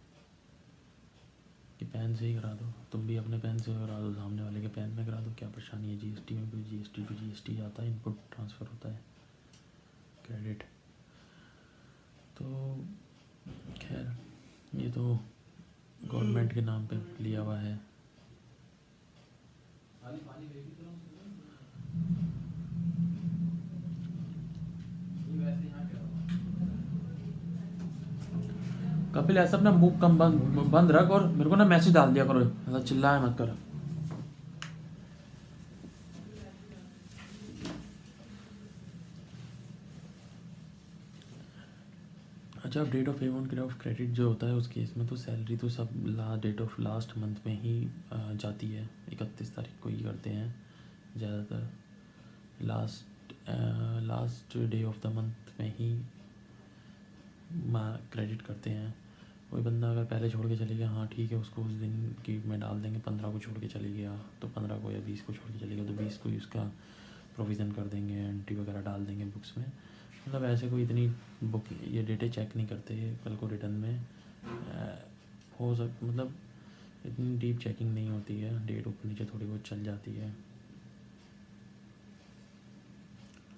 कि पैन से ही करा दो, तुम भी अपने पैन से करा दो, सामने वाले के पैन में करा दो, क्या परेशानी है। जीएसटी में भी जीएसटी टू जीएसटी जाता है, इनपुट ट्रांसफ़र होता है, क्रेडिट। तो खैर ये तो गवर्नमेंट के नाम पे लिया हुआ है। कपिल ऐसा अपना मुंह कम बंद रख और मेरे को ना मैसेज डाल दिया करो, ऐसा चिल्लाए मत कर। अच्छा, date of payment of credit जो होता है उस केस में तो सैलरी तो सब डेट ऑफ लास्ट मंथ में ही जाती है, 31 तारीख को ही करते हैं ज़्यादातर। Last day of the month में ही क्रेडिट करते हैं। कोई बंदा अगर पहले छोड़ के चले गया, हाँ ठीक है, उसको उस दिन की में डाल देंगे। 15 को छोड़ के चले गया तो 15 को, या 20 को छोड़ के चले गया तो 20 को ही उसका प्रोविज़न कर देंगे, एंट्री वगैरह डाल देंगे बुक्स में। मतलब ऐसे कोई इतनी बुक ये डेटे चेक नहीं करते कल को रिटर्न में मतलब इतनी डीप चेकिंग नहीं होती है, डेट ऊपर नीचे थोड़ी बहुत चल जाती है।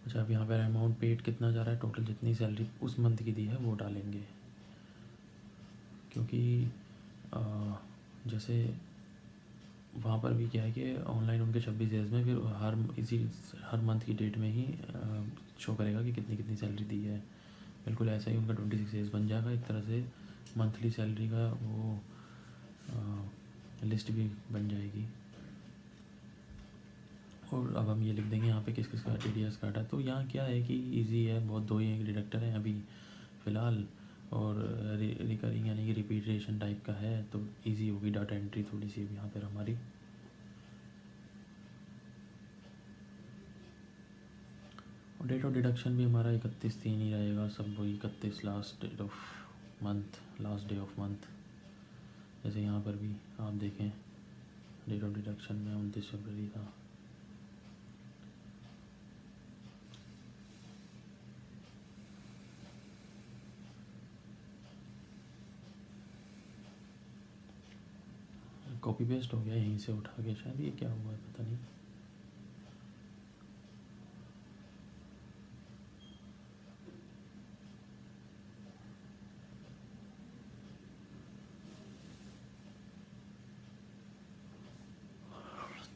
अच्छा, अब यहाँ पर अमाउंट पेड कितना जा रहा है, टोटल जितनी सैलरी उस मंथ की दी है वो डालेंगे, क्योंकि जैसे वहाँ पर भी क्या है कि ऑनलाइन उनके 26 डेज़ में फिर हर मंथ की डेट में ही शो करेगा कि कितनी कितनी सैलरी दी है। बिल्कुल ऐसा ही उनका 26 डेज़ बन जाएगा, एक तरह से मंथली सैलरी का वो लिस्ट भी बन जाएगी। और अब हम ये लिख देंगे यहाँ पे किस किस का TDS काटा है। तो यहाँ क्या है कि इजी है बहुत, दो ही डिडक्टर हैं अभी फ़िलहाल, और रिकरिंग यानी कि रिपीटेशन टाइप का है, तो इजी होगी डाटा एंट्री थोड़ी सी भी यहाँ पर हमारी। और डेट ऑफ डिडक्शन भी हमारा 31/3 ही रहेगा, सब वही 31 last date of month, last day of month. जैसे यहाँ पर भी आप देखें डेट ऑफ डिडक्शन में 29 फरवरी था। कॉपी पेस्ट हो गया यहीं से उठा के, शायद ये क्या हुआ है पता नहीं।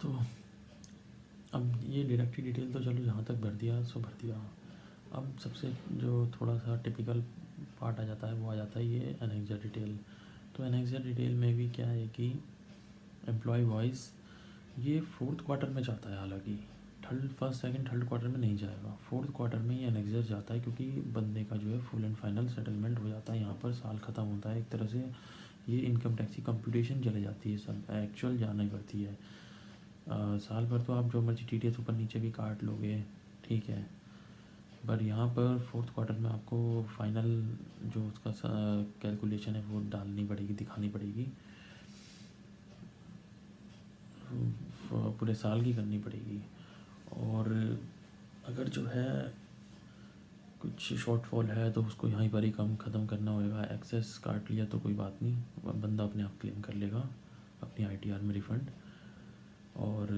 तो अब ये डिडक्टिव डिटेल तो चलो जहाँ तक भर दिया सो भर दिया। अब सबसे जो थोड़ा सा टिपिकल पार्ट आ जाता है वो आ जाता है ये एनेक्जर डिटेल। तो एनेक्जर डिटेल में भी क्या है कि एम्प्लॉय वॉइस ये फोर्थ क्वार्टर में जाता है, हालांकि फर्स्ट सेकंड थर्ड क्वार्टर में नहीं जाएगा, फोर्थ क्वार्टर में ये एनेक्जर जाता है, क्योंकि बंदे का जो है फुल एंड फाइनल सेटलमेंट हो जाता है। यहाँ पर साल ख़त्म होता है एक तरह से, ये इनकम टैक्स की कंप्यूटेशन चले जाती है, सब एक्चुअल जाना ही पड़ती है। साल भर तो आप जो मर्जी TDS ऊपर नीचे भी काट लोगे, ठीक है, पर यहाँ पर फोर्थ क्वार्टर में आपको फाइनल जो उसका कैलकुलेशन है वो डालनी पड़ेगी, दिखानी पड़ेगी, पूरे साल की करनी पड़ेगी। और अगर जो है कुछ शॉर्टफॉल है तो उसको यहीं पर ही कम ख़त्म करना होगा। एक्सेस काट लिया तो कोई बात नहीं, बंदा अपने आप क्लेम कर लेगा अपनी ITR में रिफ़ंड। और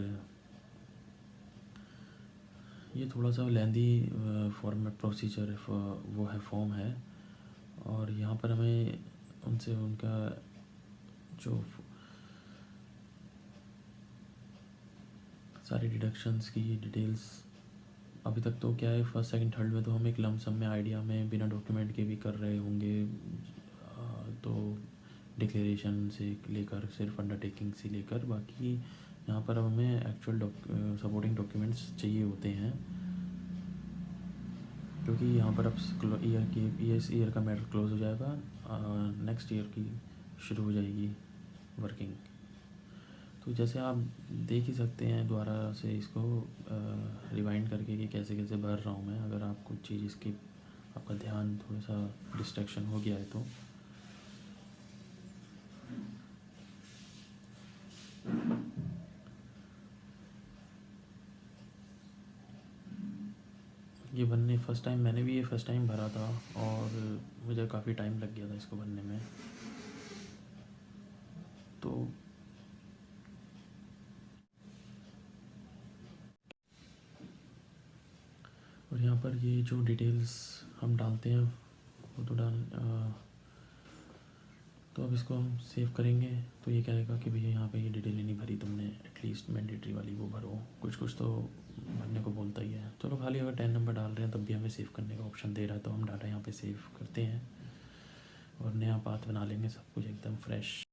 ये थोड़ा सा लेंदी फॉर्मेट प्रोसीजर वो है, फॉर्म है। और यहाँ पर हमें उनसे उनका जो सारी डिडक्शंस की डिटेल्स, अभी तक तो क्या है फर्स्ट सेकंड थर्ड में तो हम एक लमसम में आइडिया में बिना डॉक्यूमेंट के भी कर रहे होंगे, तो डिक्लेरेशन से लेकर सिर्फ अंडरटेकिंग से लेकर बाकी यहाँ पर हमें एक्चुअल सपोर्टिंग डॉक्यूमेंट्स चाहिए होते हैं, क्योंकि यहाँ पर अब इस ईयर का मैटर क्लोज हो जाएगा, नेक्स्ट ईयर की शुरू हो जाएगी वर्किंग। तो जैसे आप देख ही सकते हैं दोबारा से इसको रिवाइंड करके कि कैसे कैसे भर रहा हूँ मैं। अगर आप कुछ चीज़ इसकी आपका ध्यान थोड़ा सा डिस्ट्रैक्शन हो गया है तो ये बनने फर्स्ट टाइम मैंने भी ये फ़र्स्ट टाइम भरा था और मुझे काफ़ी टाइम लग गया था इसको बनने में। तो और यहाँ पर ये जो डिटेल्स हम डालते हैं वो तो तो अब इसको हम सेव करेंगे तो ये कहेगा कि भैया यहाँ पे ये डिटेल नहीं भरी तुमने, एटलीस्ट मैंडेटरी वाली वो भरो, कुछ कुछ तो भरने को बोलता ही है। चलो खाली अगर 10 नंबर डाल रहे हैं तब भी हमें सेव करने का ऑप्शन दे रहा है, तो हम डाटा यहाँ पे सेव करते हैं और नया पाथ बना लेंगे, सब कुछ एकदम फ्रेश,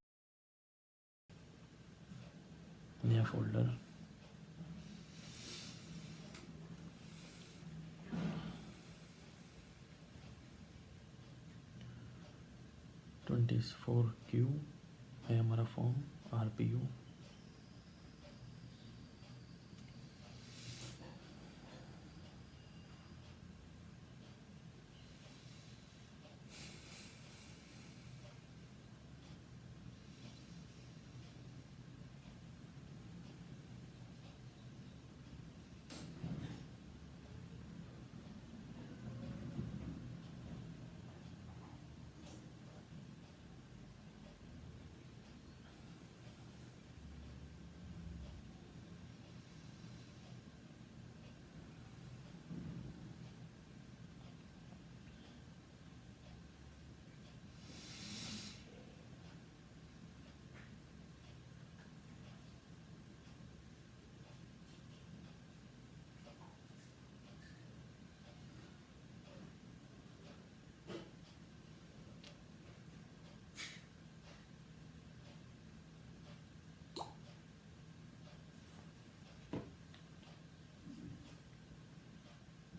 नया फोल्डर। (24Q) है हमारा फॉर्म, RPU।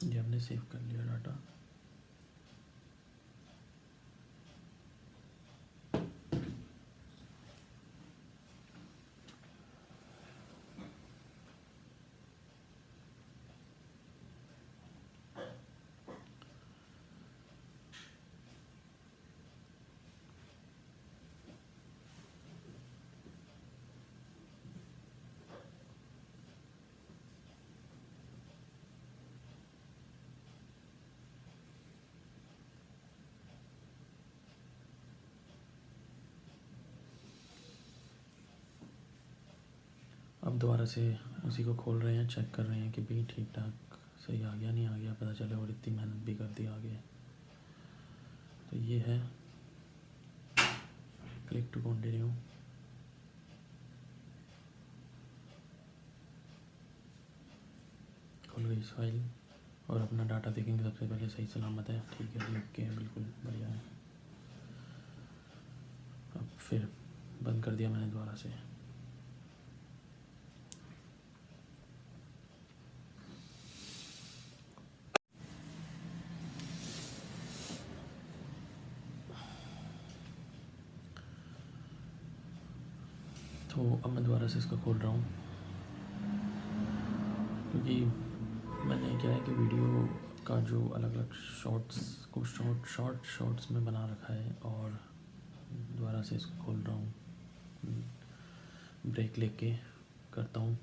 ये हमने सेव कर लिया डाटा। अब दोबारा से उसी को खोल रहे हैं, चेक कर रहे हैं कि भाई ठीक ठाक सही आ गया नहीं आ गया, पता चले और इतनी मेहनत भी कर दी आगे। तो ये है, क्लिक टू कंटिन्यू। खुल गई इस फाइल और अपना डाटा देखेंगे। सबसे पहले सही सलामत है, ठीक है जी, ओके है, बिल्कुल बढ़िया है। अब फिर बंद कर दिया मैंने दोबारा से। तो अब मैं दोबारा से इसको खोल रहा हूँ, क्योंकि मैंने क्या है कि वीडियो का जो अलग अलग शॉर्ट्स को शॉर्ट्स में बना रखा है, और दोबारा से इसको खोल रहा हूँ, ब्रेक लेके करता हूँ।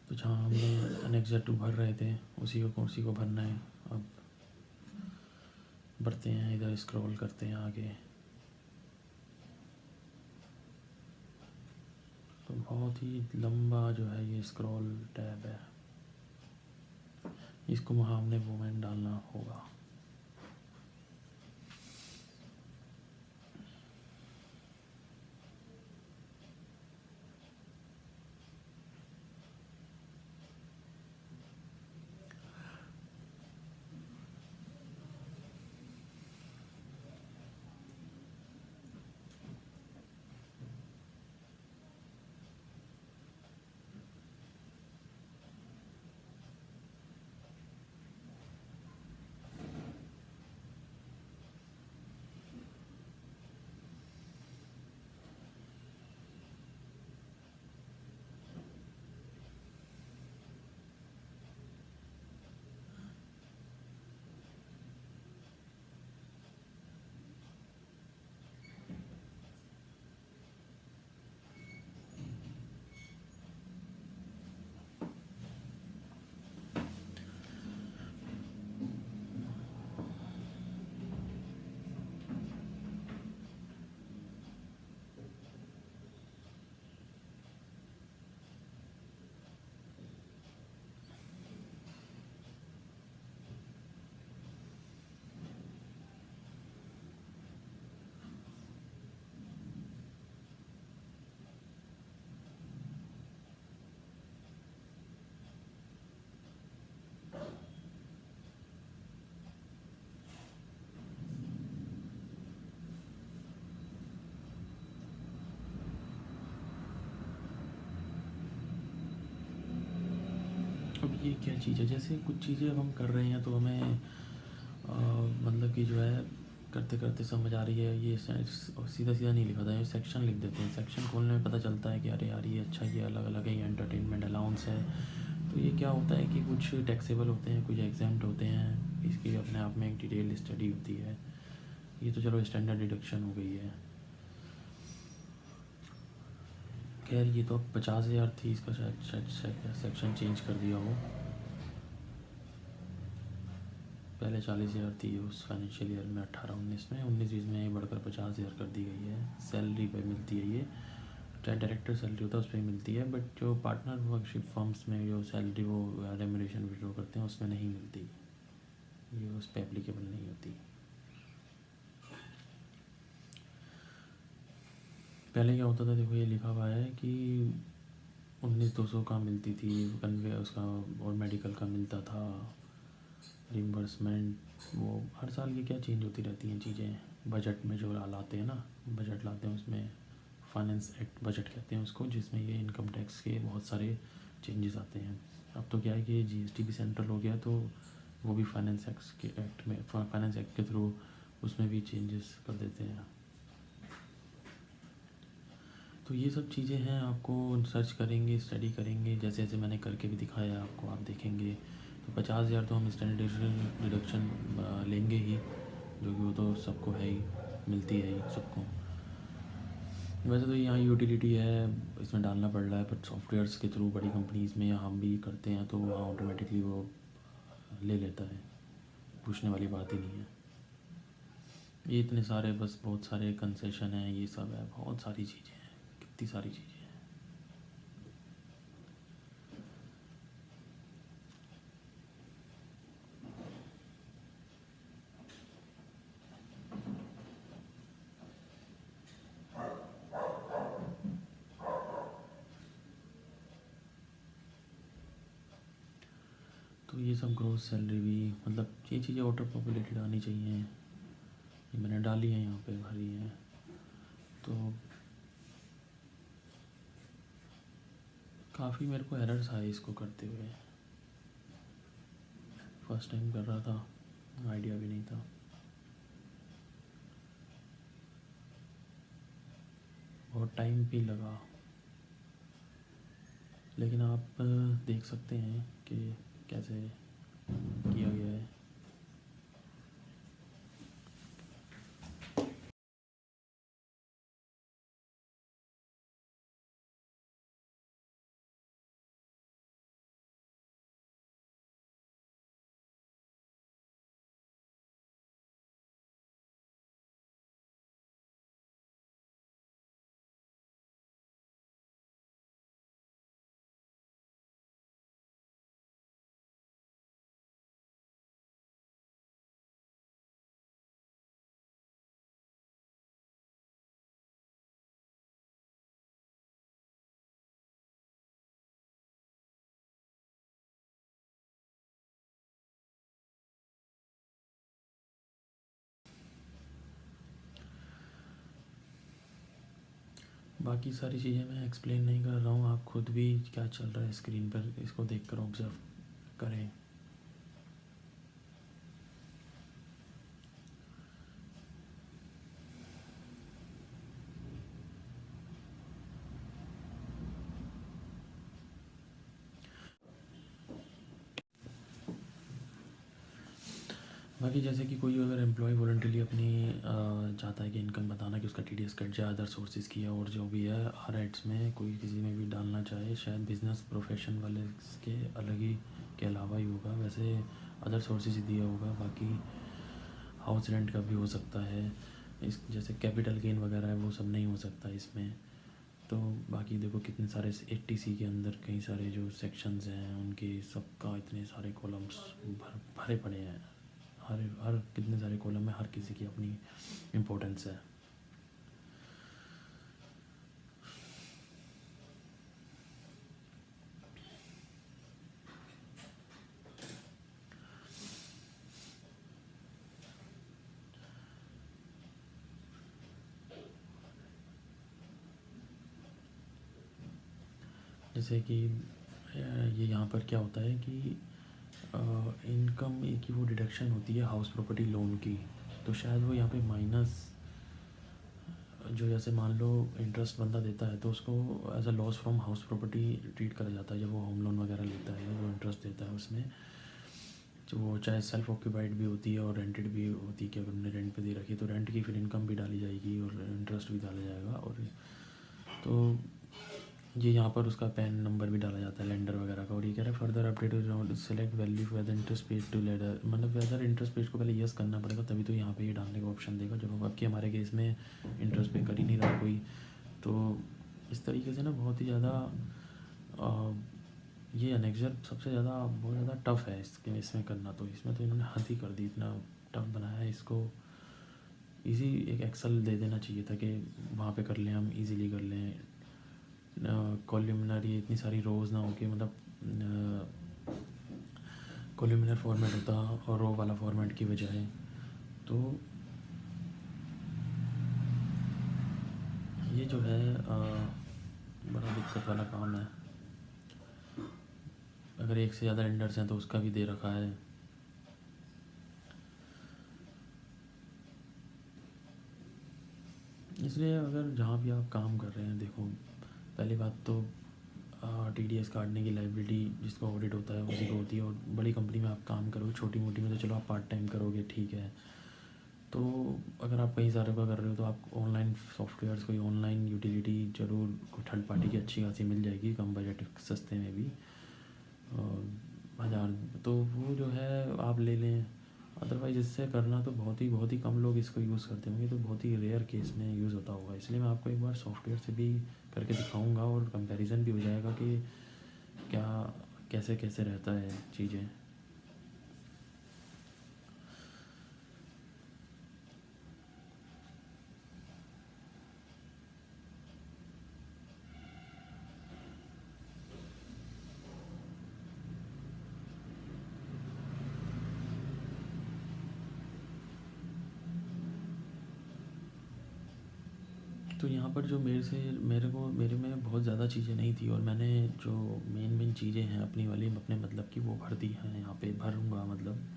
तो जहाँ हमने Annexer 2 भर रहे थे उसी को भरना है। अब बढ़ते हैं, इधर स्क्रॉल करते हैं आगे। तो बहुत ही लंबा जो है ये स्क्रॉल टैब है, इसको वहाँ हमने मूवमेंट डालना होगा। अब ये क्या चीज़ है, जैसे कुछ चीज़ें अब हम कर रहे हैं तो हमें मतलब कि जो है करते करते समझ आ रही है। ये सीधा सीधा नहीं लिखा था, ये सेक्शन लिख देते हैं। सेक्शन खोलने में पता चलता है कि अरे यार ये अच्छा, ये अलग अलग है, ये एंटरटेनमेंट अलाउंस है। तो ये क्या होता है कि कुछ टैक्सेबल होते हैं, कुछ एग्जाम्प्ट होते हैं, इसकी अपने आप में एक डिटेल स्टडी होती है। ये तो चलो स्टैंडर्ड डिडक्शन हो गई है। खैर ये तो अब 50,000 थी, इसका शायद सेक्शन चेंज कर दिया हो। पहले 40,000 थी उस फाइनेंशियल ईयर में, 18-19 में, 19-20 में ये बढ़कर 50,000 कर दी गई है। सैलरी पे मिलती है ये, चाहे डायरेक्टर सैलरी होता है उस पर मिलती है, बट जो पार्टनरशिप फर्म्स में जो सैलरी वो रेम्यूनरेशन विड्रॉ करते हैं उसमें नहीं मिलती, ये उस पर एप्लीकेबल नहीं होती। पहले क्या होता था, देखो ये लिखा हुआ है कि 19,200 का मिलती थी कन्वे उसका, और मेडिकल का मिलता था, रिम्बर्समेंट। वो हर साल की क्या चेंज होती रहती हैं चीज़ें। बजट में जो लाते हैं ना, बजट लाते हैं उसमें फाइनेंस एक्ट बजट कहते हैं उसको, जिसमें ये इनकम टैक्स के बहुत सारे चेंजेस आते हैं। अब तो क्या है कि जीएसटी भी सेंट्रल हो गया, तो वो भी फाइनेंस एक्ट के थ्रू उसमें भी चेंजेस कर देते हैं। तो ये सब चीज़ें हैं, आपको सर्च करेंगे, स्टडी करेंगे, जैसे जैसे मैंने करके भी दिखाया आपको, आप देखेंगे। तो 50,000 तो हम स्टैंडर्ड डिडक्शन लेंगे ही, जो कि वो तो सबको है ही, मिलती है ही सबको। वैसे तो यहाँ यूटिलिटी है, इसमें डालना पड़ रहा है, बट सॉफ्टवेयर्स के थ्रू बड़ी कंपनीज़ में हम भी करते हैं तो वहाँ ऑटोमेटिकली वो ले लेता है, पूछने वाली बात ही नहीं है। ये इतने सारे, बस बहुत सारे कंसेशन हैं, ये सब है, बहुत सारी चीज़ें हैं, कितनी सारी चीज़ें हैं। ये सब ग्रोथ सैलरी भी, मतलब ये चीज़ें ऑटो पॉपुलेटेड आनी चाहिए। ये मैंने डाली है, यहाँ पे भरी है। तो काफ़ी मेरे को एरर्स आए इसको करते हुए। फर्स्ट टाइम कर रहा था, आइडिया भी नहीं था, बहुत टाइम भी लगा। लेकिन आप देख सकते हैं कि कैसे किया गया है। बाकी सारी चीज़ें मैं एक्सप्लेन नहीं कर रहा हूँ, आप खुद भी क्या चल रहा है स्क्रीन पर इसको देख कर ऑब्ज़र्व करें। बाकी जैसे कि कोई अगर एम्प्लॉय वॉलंटली अपनी चाहता है कि इनकम बताना कि उसका टीडीएस कट जाए, अदर सोर्सेज की है, और जो भी है हर एड्स में कोई किसी में भी डालना चाहे, शायद बिजनेस प्रोफेशन वाले के अलग ही के अलावा ही होगा, वैसे अदर सोर्सेज ही दिया होगा। बाकी हाउस रेंट का भी हो सकता है, इस जैसे कैपिटल गेन वगैरह है वो सब नहीं हो सकता इसमें। तो बाकी देखो कितने सारे 80C के अंदर कई सारे जो सेक्शंस हैं उनके सबका इतने सारे कॉलम्स भरे पड़े हैं। हर हर कितने सारे कॉलम में हर किसी की अपनी इम्पोर्टेंस है। जैसे कि ये यहाँ पर क्या होता है कि इनकम की वो डिडक्शन होती है हाउस प्रॉपर्टी लोन की, तो शायद वो यहाँ पे माइनस, जो जैसे मान लो इंटरेस्ट बंदा देता है तो उसको as a loss from house property treat करा जाता है जब वो होम लोन वगैरह लेता है, वो इंटरेस्ट देता है उसमें, जो वो चाहे सेल्फ ऑक्यूपाइड भी होती है और रेंटेड भी होती है कि अगर उन्होंने रेंट पे दे रखी है तो रेंट की फिर इनकम भी डाली जाएगी और इंटरेस्ट भी डाला जाएगा। और तो ये यहाँ पर उसका पैन नंबर भी डाला जाता है लेंडर वगैरह का। और ये कह रहा है further update select value whether interest paid to ledger, मतलब वेदर इंटरेस्ट पेड को पहले यस करना पड़ेगा तभी तो यहाँ पे ये डालने का ऑप्शन देगा, जब अब कि हमारे केस में इंटरेस्ट पे कर ही नहीं रहा कोई। तो इस तरीके से ना बहुत ही ज़्यादा ये एनेक्जर सबसे ज़्यादा बहुत ज़्यादा टफ़ है इसमें करना, तो इसमें तो इन्होंने हद ही कर दी, इतना टफ बनाया है इसको। इजी एक एक्सेल दे देना चाहिए था कि वहाँ पे कर लें, हम इजीली कर लें। कॉलमनर ये इतनी सारी रोज़ ना हो के, मतलब कॉलमनर फॉर्मेट होता और रो वाला फॉर्मेट की बजाय। तो ये जो है बड़ा दिक्कत वाला काम है। अगर एक से ज़्यादा लेंडर्स हैं तो उसका भी दे रखा है। इसलिए अगर जहाँ भी आप काम कर रहे हैं, देखो पहली बात तो टीडीएस काटने की लाइबिलिटी जिसका ऑडिट होता है उसी को होती है। और बड़ी कंपनी में आप काम करोगे, छोटी मोटी में तो चलो आप पार्ट टाइम करोगे ठीक है। तो अगर आप कहीं सारे का कर रहे हो तो आप ऑनलाइन सॉफ्टवेयर्स, कोई ऑनलाइन यूटिलिटी ज़रूर कोई थर्ड पार्टी की अच्छी खासी मिल जाएगी कम बजट सस्ते में भी, 1000, तो वो जो है आप ले लें। अदरवाइज़ इससे करना तो बहुत ही कम लोग इसको यूज़ करते होंगे, तो बहुत ही रेयर केस में यूज़ होता होगा। इसलिए मैं आपको एक बार सॉफ्टवेयर से भी करके दिखाऊंगा और कंपैरिजन भी हो जाएगा कि क्या कैसे कैसे रहता है चीज़ें। तो यहाँ पर जो मेरे में बहुत ज़्यादा चीज़ें नहीं थी, और मैंने जो मेन चीज़ें हैं अपनी वाली अपने मतलब की वो भर दी हैं, यहाँ पे भरूँगा मतलब।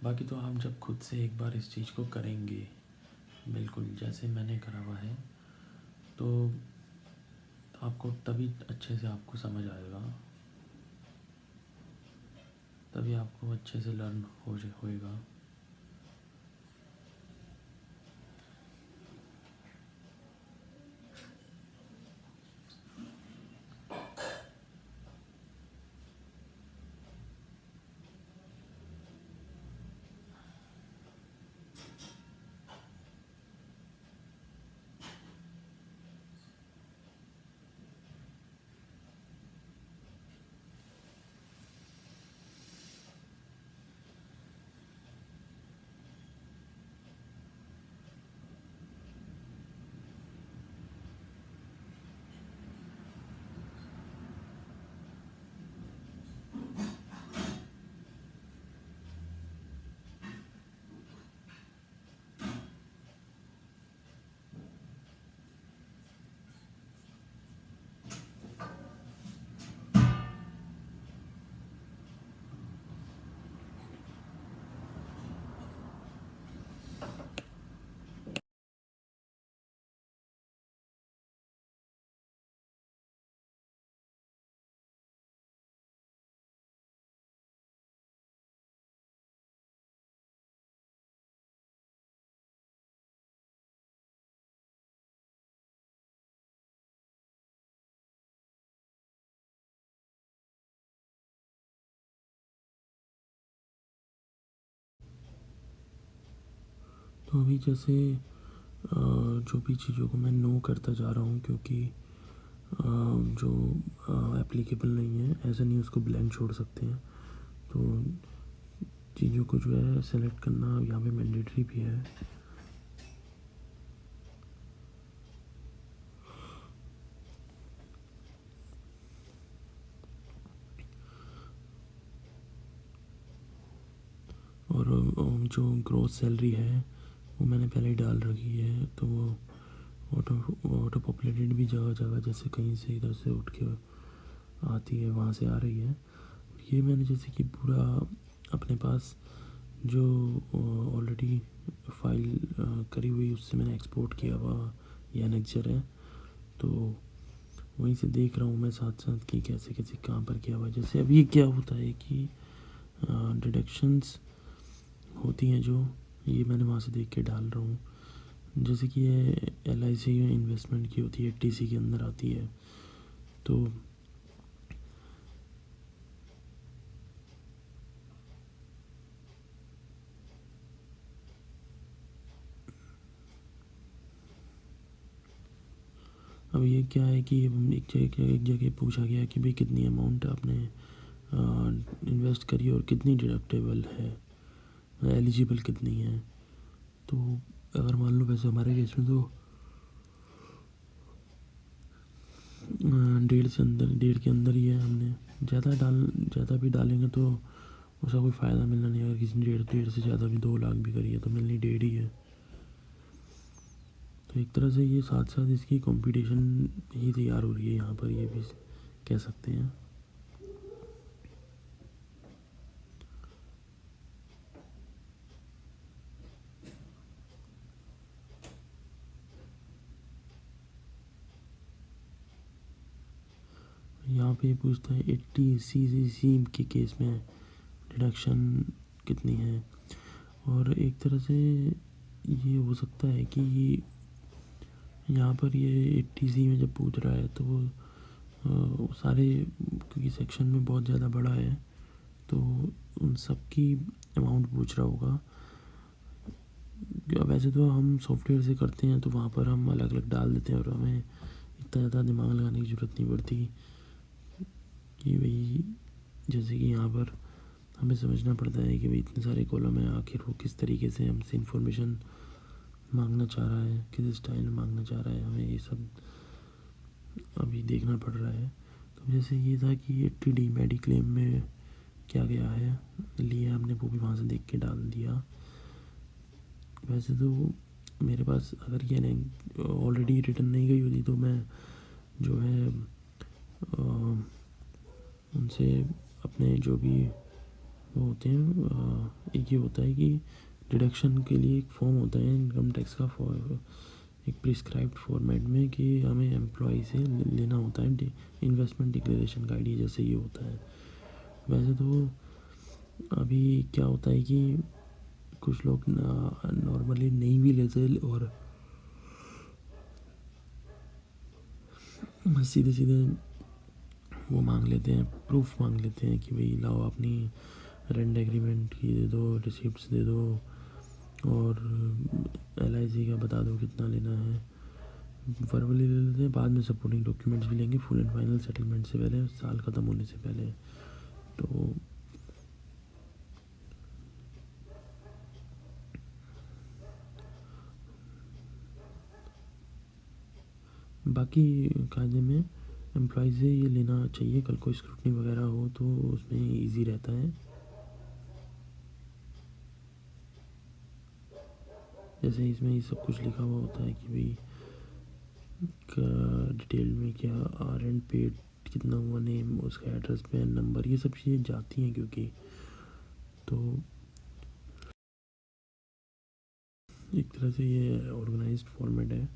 बाकी तो आप जब खुद से एक बार इस चीज़ को करेंगे बिल्कुल जैसे मैंने करा हुआ है, तो आपको तभी अच्छे से आपको समझ आएगा, तभी आपको अच्छे से लर्न होएगा। तो अभी जैसे जो भी चीज़ों को मैं नो करता जा रहा हूँ, क्योंकि जो एप्लीकेबल नहीं है ऐसा नहीं उसको ब्लैंक छोड़ सकते हैं, तो चीज़ों को जो है सेलेक्ट करना यहाँ पे मैंडेटरी भी है। और जो ग्रोथ सैलरी है वो मैंने पहले ही डाल रखी है, तो वो ऑटो पॉपुलेटेड भी जगह जगह जैसे कहीं से इधर से उठ के आती है, वहाँ से आ रही है। ये मैंने जैसे कि पूरा अपने पास जो ऑलरेडी फाइल करी हुई उससे मैंने एक्सपोर्ट किया हुआ ये एनेक्चर है, तो वहीं से देख रहा हूँ मैं साथ साथ कि कैसे कैसे कहाँ पर क्या हुआ है। जैसे अभी क्या होता है कि डिडक्शंस होती हैं जो ये मैंने वहाँ से देख के डाल रहा हूँ, जैसे कि ये LIC में इन्वेस्टमेंट की होती है, TC के अंदर आती है। तो अब ये क्या है कि एक जगह पूछा गया कि भाई कितनी अमाउंट आपने इन्वेस्ट करी और कितनी डिडक्टेबल है, एलिजिबल कितनी है। तो अगर मान लो वैसे हमारे केस में तो 1.5 के अंदर ही है। हमने ज़्यादा भी डालेंगे तो उसका कोई फ़ायदा मिलना नहीं। अगर किसी ने डेढ़ से ज़्यादा भी 2 लाख भी करी है तो मिलनी 1.5 ही है। तो एक तरह से ये साथ साथ इसकी कंपटीशन ही तैयार हो रही है यहाँ पर, ये भी कह सकते हैं। यहाँ पे पूछता है 80 CCC के केस में डिडक्शन कितनी है, और एक तरह से ये हो सकता है कि यहाँ पर ये 80C में जब पूछ रहा है तो वो सारे, क्योंकि सेक्शन में बहुत ज़्यादा बड़ा है तो उन सब की अमाउंट पूछ रहा होगा। वैसे तो हम सॉफ्टवेयर से करते हैं तो वहाँ पर हम अलग अलग डाल देते हैं और हमें इतना ज़्यादा दिमाग लगाने की ज़रूरत नहीं पड़ती कि भाई, जैसे कि यहाँ पर हमें समझना पड़ता है कि भाई इतने सारे कॉलम हैं, आखिर वो किस तरीके से हमसे इंफॉर्मेशन मांगना चाह रहा है, किस स्टाइल में मांगना चाह रहा है, हमें ये सब अभी देखना पड़ रहा है। तो जैसे ये था कि 80D मेडिक्लेम में क्या गया है, लिया हमने, वो भी वहाँ से देख के डाल दिया। वैसे तो मेरे पास अगर ये नहीं ऑलरेडी रिटर्न नहीं गई होती तो मैं जो है उनसे अपने जो भी वो होते हैं, एक ये होता है कि डिडक्शन के लिए एक फॉर्म होता है इनकम टैक्स का, एक प्रिस्क्राइब्ड फॉर्मेट में कि हमें एम्प्लॉय से लेना होता है इन्वेस्टमेंट डिक्लेरेशन का आईडी, जैसे ये होता है। वैसे तो अभी क्या होता है कि कुछ लोग नॉर्मली नहीं भी लेते और सीधे सीधे वो मांग लेते हैं, प्रूफ मांग लेते हैं कि भाई लाओ अपनी रेंट एग्रीमेंट की दे दो, रिसिप्ट्स दे दो और LIC का बता दो कितना लेना है। वर्बली ले लेते हैं, बाद में सपोर्टिंग डॉक्यूमेंट्स भी लेंगे फुल एंड फाइनल सेटलमेंट से पहले, साल ख़त्म होने से पहले। तो बाकी कायदे में एम्प्लॉय से ये लेना चाहिए, कल को स्क्रूटनी वगैरह हो तो उसमें इजी रहता है। जैसे इसमें ये सब कुछ लिखा हुआ होता है कि भाई डिटेल में क्या आर एंड पेड कितना हुआ, नेम, उसका एड्रेस, पैन नंबर, ये सब चीज़ें जाती हैं क्योंकि, तो एक तरह से ये ऑर्गेनाइज्ड फॉर्मेट है।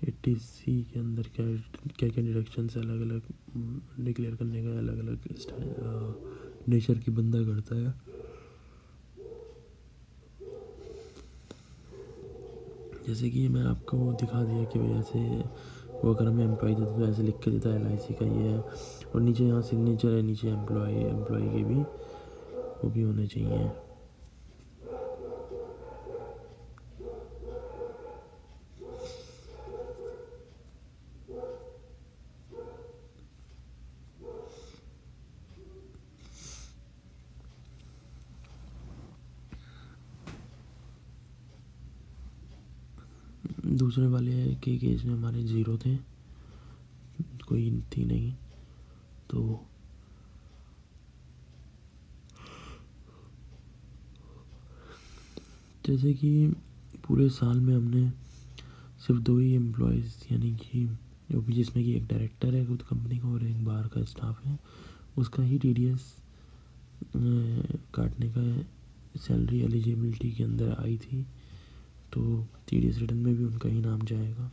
80C के अंदर क्या क्या क्या डिडक्शन से अलग अलग डिक्लेयर करने का अलग अलग नेचर की बंदा करता है। जैसे कि मैं आपको दिखा दिया कि भाई ऐसे वो अगर हमें एम्प्लॉय देता तो ऐसे लिख के देता है LIC का ये है, और नीचे यहाँ सिग्नेचर है, नीचे एम्प्लॉय के भी वो भी होने चाहिए। दूसरे वाले के केस में हमारे 0 थे, कोई थी नहीं। तो जैसे कि पूरे साल में हमने सिर्फ 2 ही एम्प्लॉयज़, यानी कि जो भी, जिसमें कि एक डायरेक्टर है खुद कंपनी का और एक बाहर का स्टाफ है, उसका ही TDS काटने का सैलरी एलिजिबिलिटी के अंदर आई थी। तो TDS रिटर्न में भी उनका ही नाम जाएगा।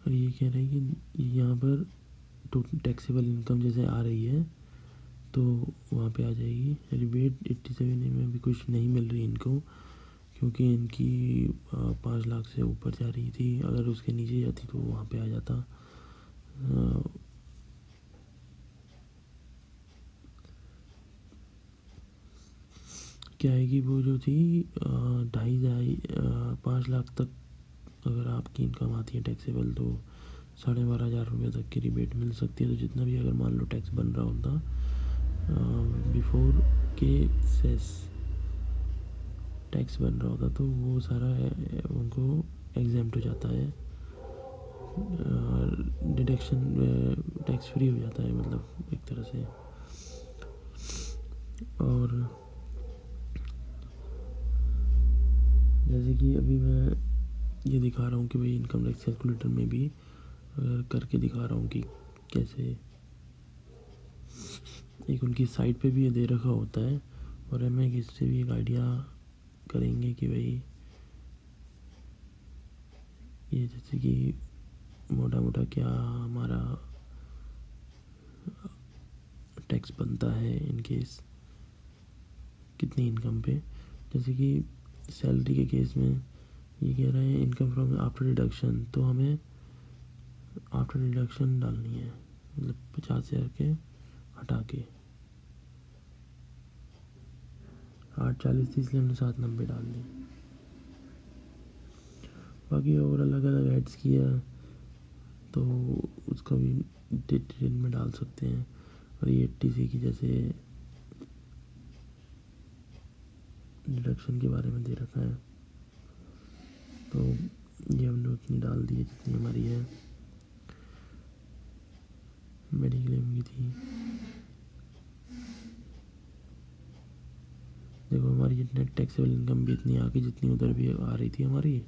और ये कह रहे हैं कि यहाँ पर टोटल टैक्सेबल इनकम जैसे आ रही है तो वहाँ पे आ जाएगी। रिबेट 87 में भी कुछ नहीं मिल रही इनको, क्योंकि इनकी 5 लाख से ऊपर जा रही थी, अगर उसके नीचे जाती तो वहाँ पे आ जाता। क्या है कि वो जो थी 5 लाख तक अगर आपकी इनकम आती है टैक्सेबल तो 12,500 रुपये तक की रिबेट मिल सकती है। तो जितना भी अगर मान लो टैक्स बन रहा होता बिफोर के सेस टैक्स बन रहा होता तो वो सारा उनको एग्जेम्प्ट हो जाता है, डिडक्शन टैक्स फ्री हो जाता है, मतलब एक तरह से। और जैसे कि अभी मैं ये दिखा रहा हूँ कि भाई इनकम टैक्स कैलकुलेटर में भी अगर करके दिखा रहा हूँ कि कैसे, एक उनकी साइट पे भी ये दे रखा होता है, और हमें इससे भी एक आइडिया करेंगे कि भाई ये जैसे कि मोटा मोटा क्या हमारा टैक्स बनता है इन केस कितनी इनकम पे। जैसे कि सैलरी के केस में ये कह रहे हैं इनकम फ्रॉम आफ्टर डिडक्शन, तो हमें आफ्टर डिडक्शन डालनी है, मतलब 50,000 के हटा के 840 थी इसलिए हमने 790 डाल दी। बाकी और अलग अलग ऐड्स किया तो उसका भी डिटेल में डाल सकते हैं। और ये 80 की जैसे डिडक्शन के बारे में दे रखा है, तो ये हमने उतनी डाल दी है जितनी हमारी है। मेडिक्लेम की थी, देखो हमारी नेट टैक्सेबल इनकम भी इतनी आ गई जितनी उधर भी आ रही थी हमारी।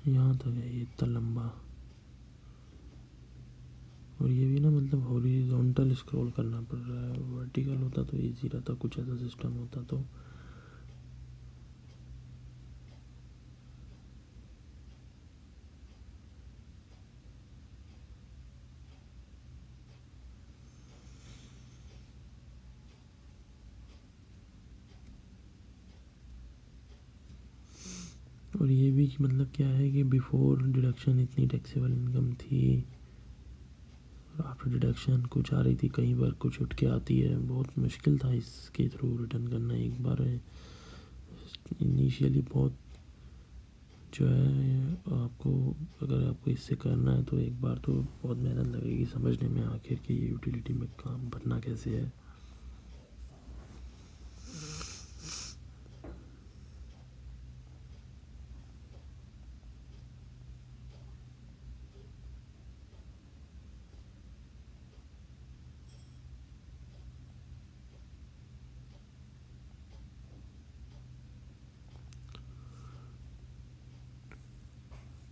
यहाँ तक है ये इतना लंबा। और ये भी ना मतलब हॉरिजॉन्टल स्क्रॉल करना पड़ रहा है, वर्टिकल होता तो इजी रहता, कुछ ऐसा सिस्टम होता तो। और ये भी कि मतलब क्या है कि बिफोर डिडक्शन इतनी टैक्सेबल इनकम थी, आफ्टर डिडक्शन कुछ आ रही थी, कई बार कुछ उठ के आती है। बहुत मुश्किल था इसके थ्रू रिटर्न करना। एक बार इनिशियली बहुत जो है आपको, अगर आपको इससे करना है तो एक बार तो बहुत मेहनत लगेगी समझने में आखिर कि ये यूटिलिटी में काम भरना कैसे है।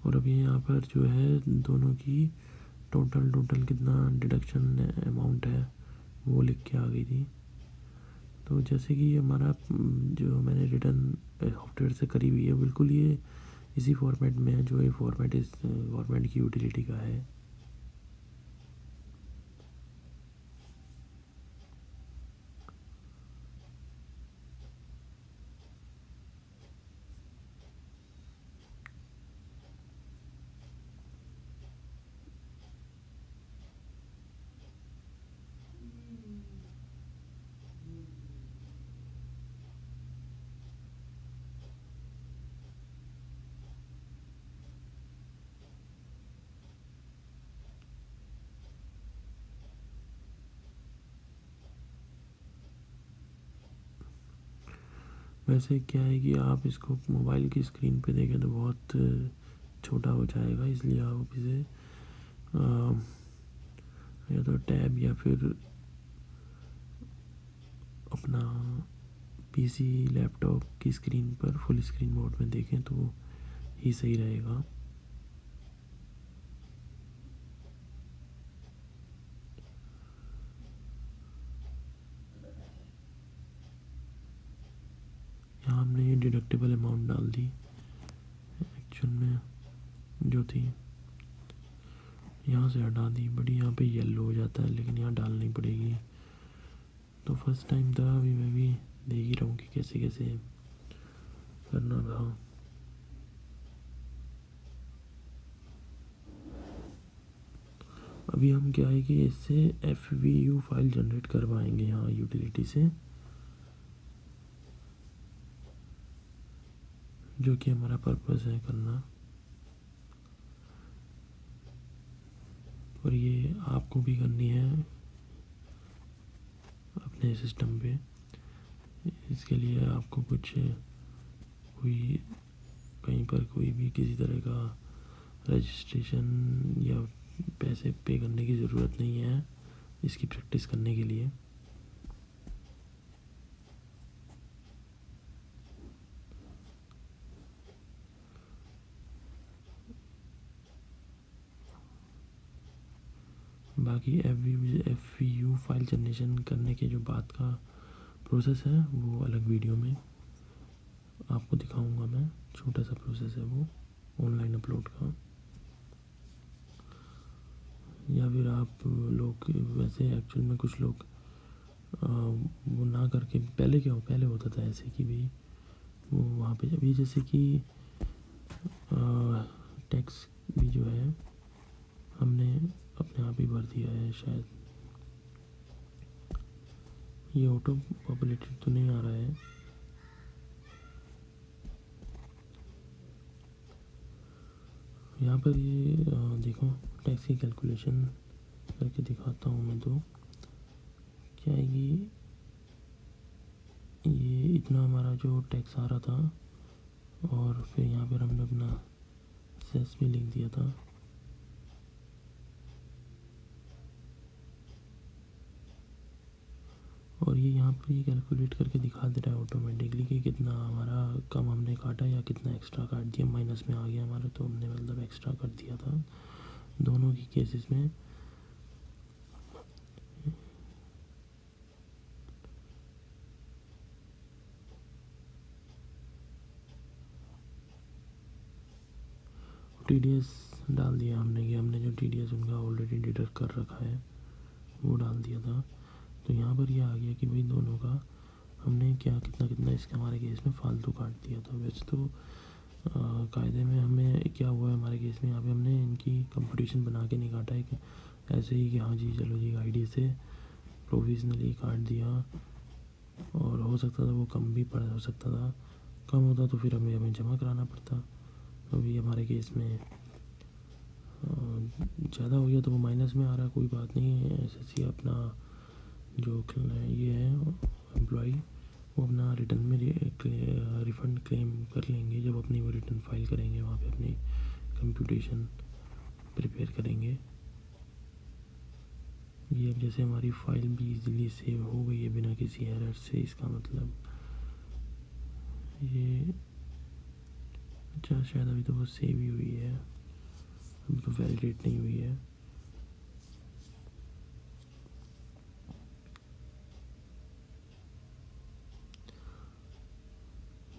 और अभी यहाँ पर जो है दोनों की टोटल कितना डिडक्शन अमाउंट है वो लिख के आ गई थी। तो जैसे कि हमारा जो मैंने रिटर्न सॉफ्टवेयर से करी हुई है बिल्कुल ये इसी फॉर्मेट में है, जो ये फॉर्मेट इस गवर्नमेंट की यूटिलिटी का है। वैसे क्या है कि आप इसको मोबाइल की स्क्रीन पे देखें तो बहुत छोटा हो जाएगा, इसलिए आप इसे या तो टैब या फिर अपना पीसी लैपटॉप की स्क्रीन पर फुल स्क्रीन मोड में देखें तो ही सही रहेगा। यहाँ हमने ये डिडक्टेबल अमाउंट डाल दी एक्चुअल में जो थी, यहाँ से हटा दी। बड़ी यहाँ पे येलो हो जाता है लेकिन यहाँ डालनी पड़ेगी। तो फर्स्ट टाइम था, अभी मैं भी देख ही रहा हूँ कि कैसे कैसे करना था। अभी हम क्या है कि इससे FVU फाइल जनरेट करवाएंगे यहाँ यूटिलिटी से, जो कि हमारा पर्पस है करना। और ये आपको भी करनी है अपने सिस्टम पे। इसके लिए आपको कुछ कोई कहीं पर कोई भी किसी तरह का रजिस्ट्रेशन या पैसे पे करने की ज़रूरत नहीं है इसकी प्रैक्टिस करने के लिए। बाकी FVU फाइल जनरेशन करने के जो बाद का प्रोसेस है वो अलग वीडियो में आपको दिखाऊंगा मैं। छोटा सा प्रोसेस है वो ऑनलाइन अपलोड का। या फिर आप लोग वैसे एक्चुअल में कुछ लोग वो ना करके, पहले क्या हो, पहले होता था ऐसे कि भाई वो वहाँ पे अभी जैसे कि टैक्स भी जो है हमने अपने आप ही भर दिया है शायद। ये ऑटो पॉपुलेटेड तो नहीं आ रहा है। यहाँ पर ये देखो टैक्स की कैलकुलेशन करके दिखाता हूँ मैं। तो क्या है कि ये इतना हमारा जो टैक्स आ रहा था और फिर यहाँ पर हमने अपना सेस भी लिख दिया था। और ये यहाँ पर ये कैलकुलेट करके दिखा दे रहा है ऑटोमेटिकली कि कितना हमारा कम हमने काटा या कितना एक्स्ट्रा काट दिया। माइनस में आ गया हमारे, तो हमने मतलब एक्स्ट्रा कर दिया था दोनों की केसेस में। TDS डाल दिया हमने कि हमने जो TDS उनका ऑलरेडी डिडक्ट कर रखा है वो डाल दिया था। तो यहाँ पर ये आ गया कि भाई दोनों का हमने क्या कितना कितना इसके हमारे केस में फालतू काट दिया था। वैसे तो कायदे में हमें क्या हुआ है हमारे केस में, यहाँ पे हमने इनकी कंपटीशन बना के नहीं काटा है कि ऐसे ही कि हाँ जी चलो जी आईडी से प्रोविजनली काट दिया। और हो सकता था वो कम भी पड़ हो सकता था, कम होता तो फिर हमें जमा कराना पड़ता। अभी हमारे केस में ज़्यादा हो गया तो वो माइनस में आ रहा है। कोई बात नहीं है, SSC अपना जो ये है एम्प्लॉई वो अपना रिटर्न में रिफ़ंड क्लेम कर लेंगे जब अपनी वो रिटर्न फाइल करेंगे, वहाँ पे अपनी कंप्यूटेशन प्रिपेयर करेंगे। ये अब जैसे हमारी फ़ाइल भी इजीली सेव हो गई है बिना किसी एरर से, इसका मतलब ये अच्छा शायद अभी तो वो सेव ही हुई है, अभी तो वैलिडेट नहीं हुई है।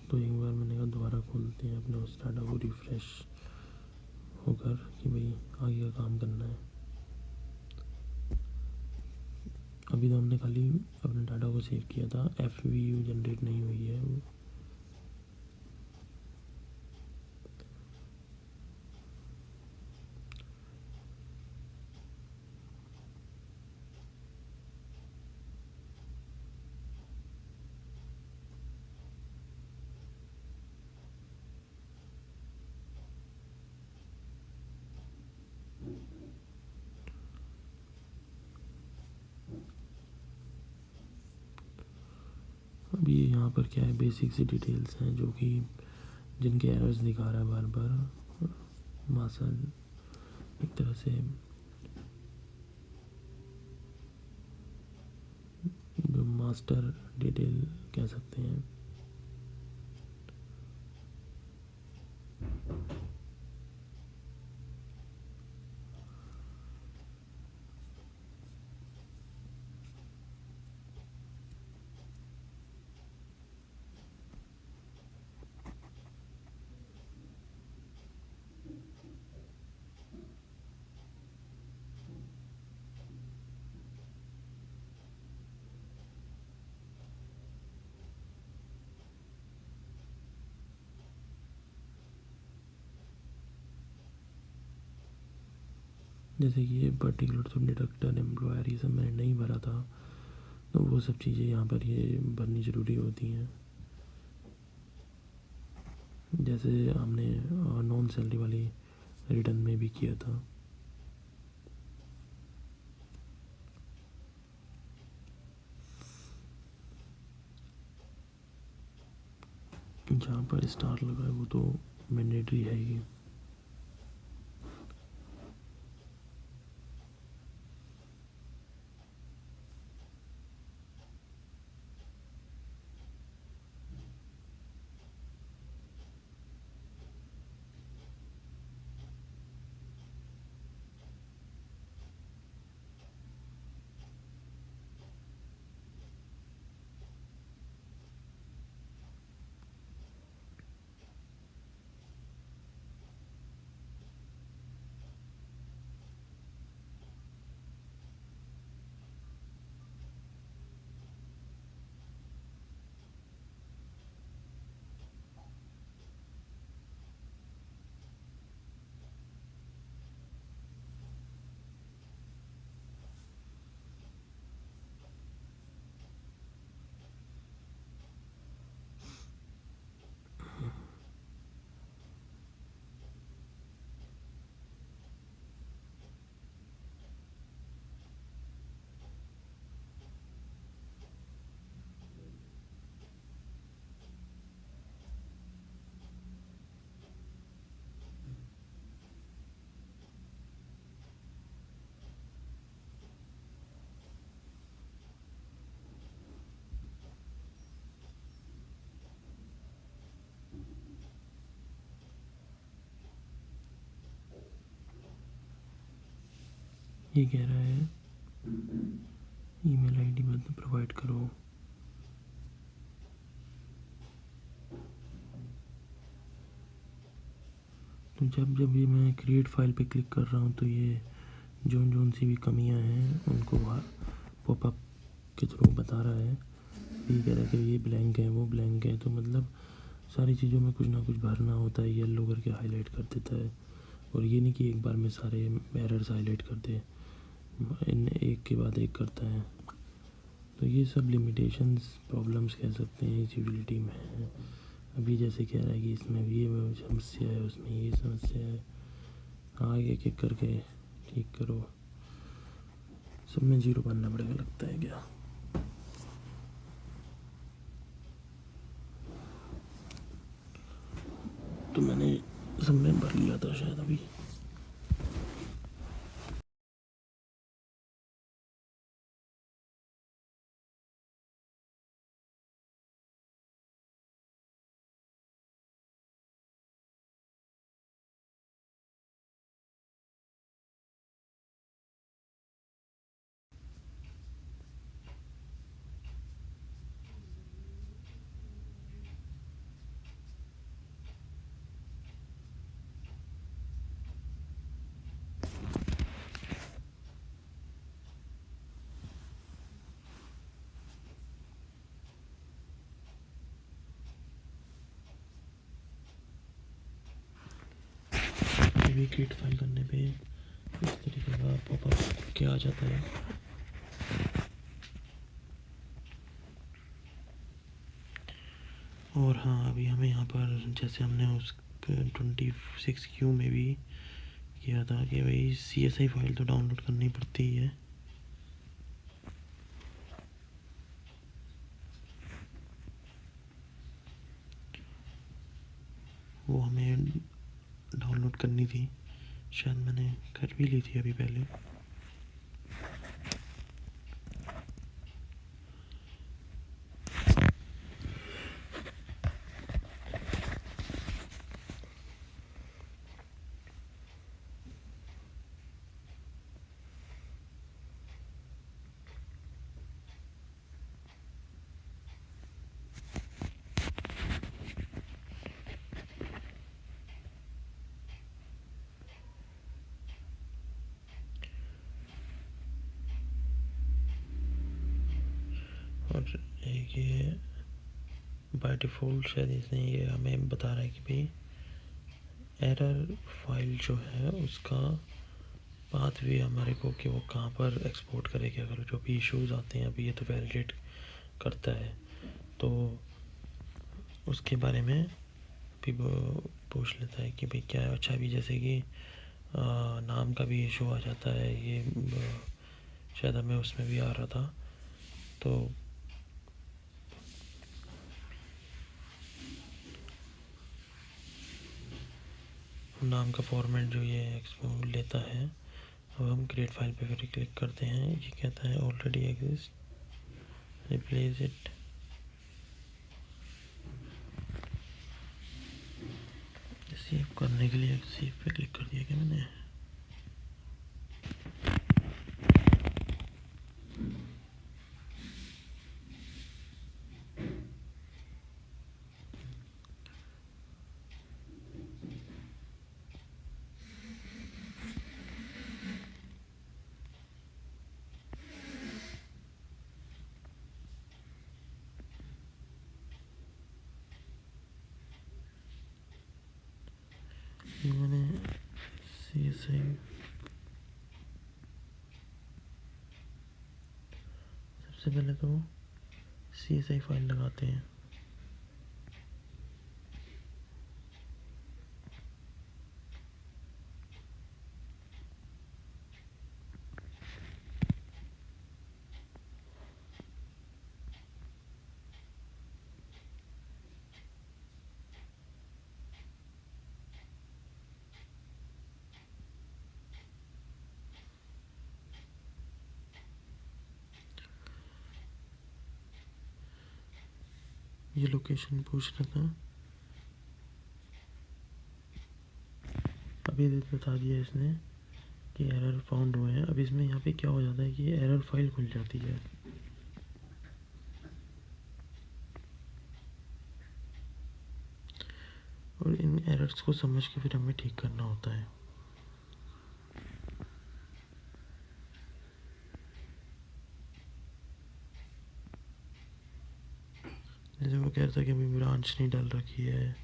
तो एक बार मैंने कहा दोबारा खोलते हैं अपने उस डाटा को रिफ़्रेश होकर कि भाई आगे का काम करना है। अभी तो हमने खाली अपने डाटा को सेव किया था, FVU जनरेट नहीं हुई है। अभी यहाँ पर क्या है, बेसिक सी डिटेल्स हैं जो कि जिनके एरर्स दिखा रहा है बार बार। मासल एक तरह से जो मास्टर डिटेल कह सकते हैं। जैसे कि ये पर्टिकुलर तो डिडक्टर एम्प्लॉयर ये सब मैंने नहीं भरा था, तो वो सब चीज़ें यहाँ पर ये भरनी ज़रूरी होती हैं। जैसे हमने नॉन सैलरी वाली रिटर्न में भी किया था। जहाँ पर स्टार लगा है वो तो मैंडेटरी है ही। ये कह रहा है ईमेल आईडी मत प्रोवाइड करो। तो जब ये मैं क्रिएट फाइल पे क्लिक कर रहा हूँ तो ये जोन सी भी कमियां हैं उनको पॉपअप के थ्रू बता रहा है। ये कह रहा है कि ये ब्लैंक है, वो ब्लैंक है। तो मतलब सारी चीज़ों में कुछ ना कुछ भरना होता है, येलो करके हाईलाइट कर देता है। और ये नहीं कि एक बार में सारे एरर्स हाईलाइट कर दे, इन एक के बाद एक करता है। तो ये सब लिमिटेशंस, प्रॉब्लम्स कह सकते हैं इस यूटिलिटी में है। अभी जैसे कह रहा है कि इसमें ये समस्या है, उसमें ये समस्या है, आगे एक एक करके ठीक करो। सब में जीरो बनना पड़ेगा लगता है क्या। तो मैंने सब में भर लिया था शायद अभी। अभी क्रिएट फाइल करने पे इस तरीके का पॉपअप क्या आ जाता है। और हाँ, अभी हमें यहाँ पर जैसे हमने उस 26Q में भी किया था कि भाई CSI फाइल तो डाउनलोड करनी पड़ती ही है। वो हमें डाउनलोड करनी थी, शायद मैंने कर भी ली थी अभी पहले। और एक ये बाय डिफ़ॉल्ट शायद इसने ये हमें बता रहा है कि भाई एरर फाइल जो है उसका पाथ भी हमारे को कि वो कहाँ पर एक्सपोर्ट करेगा। अगर जो भी इश्यूज़ आते हैं अभी ये तो वैलिडेट करता है, तो उसके बारे में भी पूछ लेता है कि भाई क्या है। अच्छा, भी जैसे कि नाम का भी इशू आ जाता है, ये शायद हमें उसमें भी आ रहा था। तो नाम का फॉर्मेट जो ये एक्सपोर्ट लेता है, अब हम क्रिएट फाइल पे फिर क्लिक करते हैं। ये कहता है already exist, replace it. Save करने के लिए सेव पे क्लिक कर दिया क्या मैंने। मैंने CSI सबसे पहले तो CSI फाइल लगाते हैं। ये लोकेशन पूछ रहा था, अभी बता दिया इसने कि एरर फाउंड हुए हैं। अब इसमें यहाँ पे क्या हो जाता है कि एरर फाइल खुल जाती है, और इन एरर्स को समझ के फिर हमें ठीक करना होता है। जैसे वो कह रहा था कि अभी ब्रांच नहीं डाल रखी है,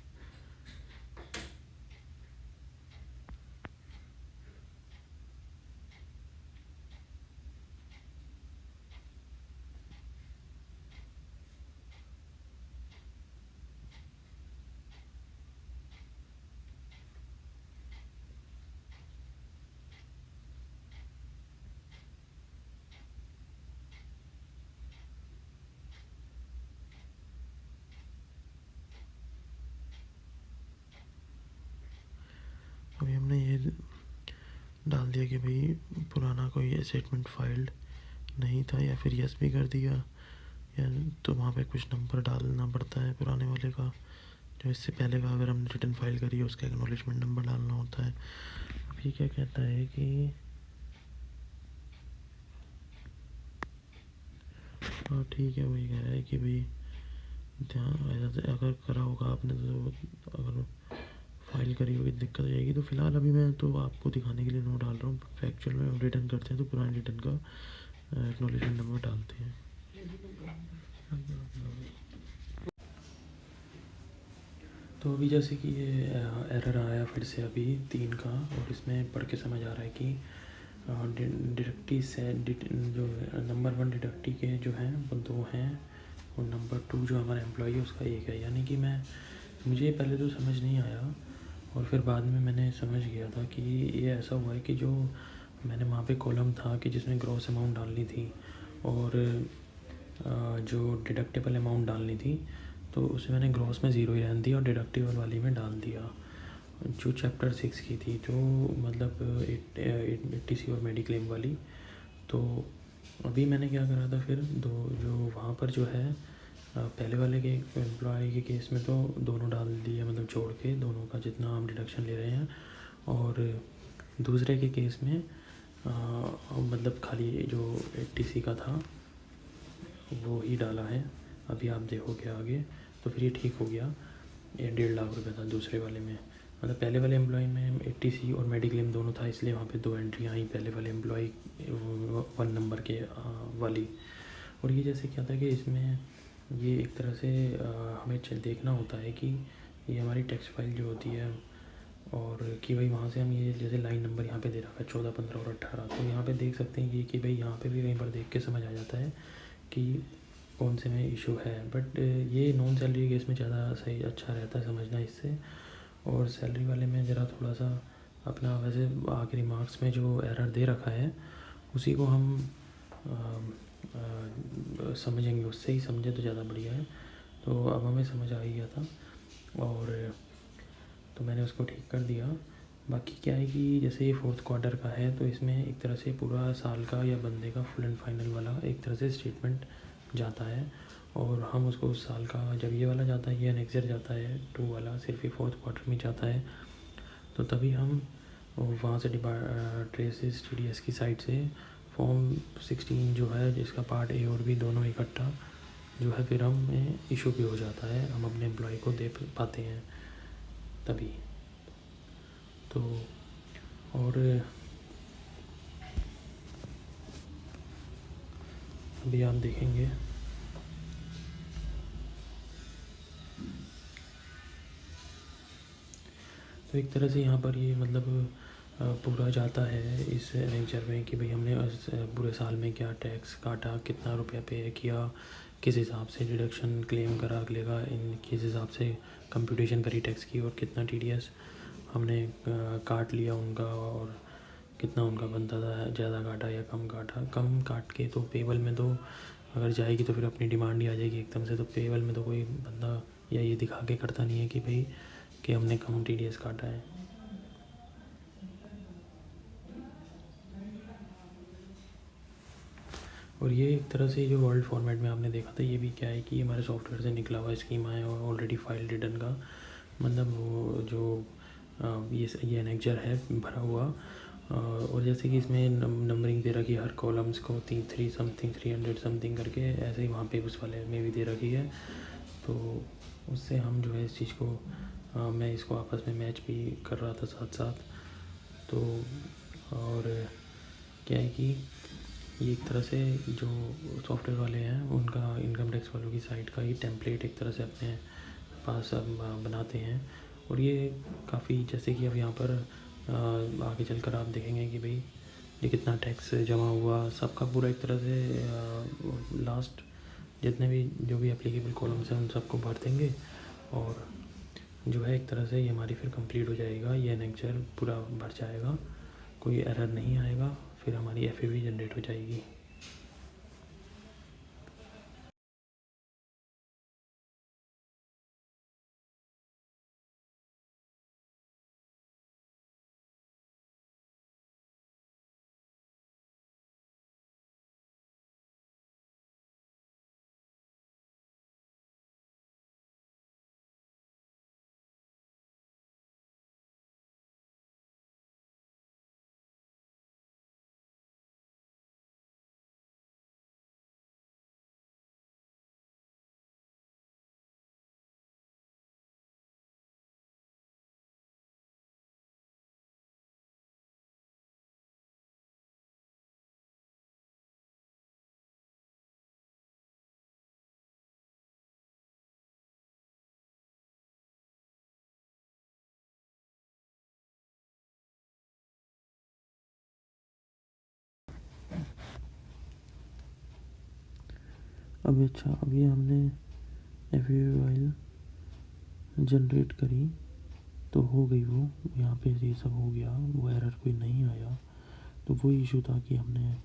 अभी हमने ये डाल दिया कि भाई पुराना कोई स्टेटमेंट फाइल्ड नहीं था, या फिर यस भी कर दिया, या तो वहाँ पे कुछ नंबर डालना पड़ता है पुराने वाले का, जो इससे पहले का अगर हमने रिटर्न फाइल करी है उसका एक्नॉलेजमेंट नंबर डालना होता है। अब ये क्या कहता है कि हाँ ठीक है, वही कह रहा है कि भाई ध्यान अगर करा होगा आपने तो अगर फाइल करी होगी दिक्कत हो जाएगी। तो फिलहाल अभी मैं तो आपको दिखाने के लिए नो डाल रहा हूँ। फैक्चुअल में रिटर्न करते हैं तो पुराने रिटर्न का एक्नॉलेजमेंट नंबर डालते हैं। तो अभी जैसे कि ये एरर आया फिर से अभी 3 का, और इसमें पढ़ के समझ आ रहा है कि डिडक्टी से जो नंबर 1 डिडक्टी के जो हैं वो 2 हैं, और नंबर 2 जो हमारा एम्प्लॉई है उसका 1 है। यानी कि मुझे पहले तो समझ नहीं आया, और फिर बाद में मैंने समझ गया था कि ये ऐसा हुआ है कि जो मैंने वहाँ पे कॉलम था कि जिसमें ग्रॉस अमाउंट डालनी थी और जो डिडक्टेबल अमाउंट डालनी थी, तो उसे मैंने ग्रॉस में 0 ही रहने दिया और डिडक्टेबल वाली में डाल दिया, जो चैप्टर 6 की थी, जो मतलब 80C और मेडिक्लेम वाली। तो अभी मैंने क्या करा था फिर जो वहाँ पर जो है पहले वाले के एम्प्लॉय के केस में तो दोनों डाल दिए, मतलब जोड़ के दोनों का जितना हम डिडक्शन ले रहे हैं, और दूसरे के केस में मतलब खाली जो 80C का था वो ही डाला है। अभी आप देखोगे आगे तो फिर ये ठीक हो गया। ये 1.5 लाख रुपये था दूसरे वाले में, मतलब पहले वाले एम्प्लॉय में 80C और मेडिक्लेम दोनों था, इसलिए वहाँ पे 2 एंट्री आई पहले वाले एम्प्लॉय 1 नंबर के वाली। और ये जैसे क्या था कि इसमें ये एक तरह से हमें देखना होता है कि ये हमारी टेक्स्ट फाइल जो होती है, और कि भाई वहाँ से हम ये जैसे लाइन नंबर यहाँ पे दे रखा है 14, 15 और 18, तो यहाँ पे देख सकते हैं कि भाई यहाँ पे भी कहीं पर देख के समझ आ जाता है कि कौन से में इशू है। बट ये नॉन सैलरी केस में ज़्यादा सही अच्छा रहता है समझना इससे, और सैलरी वाले में ज़रा थोड़ा सा अपना वैसे आखिरी मार्क्स में जो एरर दे रखा है उसी को हम समझेंगे, उससे ही समझे तो ज़्यादा बढ़िया है। तो अब हमें समझ आ ही गया था, और तो मैंने उसको ठीक कर दिया। बाकी क्या है कि जैसे ये 4th क्वार्टर का है तो इसमें एक तरह से पूरा साल का या बंदे का फुल एंड फाइनल वाला एक तरह से स्टेटमेंट जाता है, और हम उसको उस साल का जब ये वाला जाता है, ये एनेक्सर जाता है 2 वाला सिर्फ ये 4th क्वार्टर में जाता है, तो तभी हम वहाँ से ट्रेसिस TDS की साइड से फॉर्म 16 जो है जिसका पार्ट A और B दोनों इकट्ठा जो है फिर हमें इशू भी हो जाता है, हम अपने एम्प्लॉय को दे पाते हैं तभी। तो और अभी आप देखेंगे तो एक तरह से यहाँ पर ये मतलब पूरा जाता है इस लेक्चर में कि भाई हमने पूरे साल में क्या टैक्स काटा, कितना रुपया पे किया, किस हिसाब से डिडक्शन क्लेम करा अगले का, इन किस हिसाब से कंप्यूटेशन करी टैक्स की, और कितना TDS हमने काट लिया उनका, और कितना उनका बनता था, ज़्यादा काटा या कम काटा। कम काट के तो पेबल में तो अगर जाएगी तो फिर अपनी डिमांड ही आ जाएगी एकदम से, तो पेबल में तो कोई बंदा या ये दिखा के करता नहीं है कि भाई कि हमने कम TDS काटा है। और ये एक तरह से जो वर्ल्ड फॉर्मेट में आपने देखा था, ये भी क्या है कि हमारे सॉफ्टवेयर से निकला हुआ स्कीमा है, और ऑलरेडी फाइल रिटर्न का मतलब वो जो ये एनेक्जर है भरा हुआ, और जैसे कि इसमें नंबरिंग दे रखी है हर कॉलम्स को 3 समथिंग 300 समथिंग करके, ऐसे ही वहाँ पे उस वाले में भी दे रखी है। तो उससे हम जो है इस चीज़ को मैं इसको आपस में मैच भी कर रहा था साथ साथ। तो और क्या है कि ये एक तरह से जो सॉफ्टवेयर वाले हैं उनका इनकम टैक्स वालों की साइट का ही टेम्पलेट एक तरह से अपने पास अब बनाते हैं। और ये काफ़ी, जैसे कि अब यहाँ पर आगे चलकर आप देखेंगे कि भाई ये कितना टैक्स जमा हुआ, सबका पूरा एक तरह से लास्ट जितने भी जो भी एप्लीकेबल कॉलम्स हैं उन सबको भर देंगे। और जो है एक तरह से ये हमारी फिर कंप्लीट हो जाएगा, ये एनेक्चर पूरा भर जाएगा, कोई एरर नहीं आएगा, फिर हमारी एफएवी जनरेट हो जाएगी। अब अच्छा, अब ये हमने एफएवी फाइल जनरेट करी तो हो गई, वो यहाँ पे ये सब हो गया, वो एरर कोई नहीं आया। तो वो इशू था कि हमने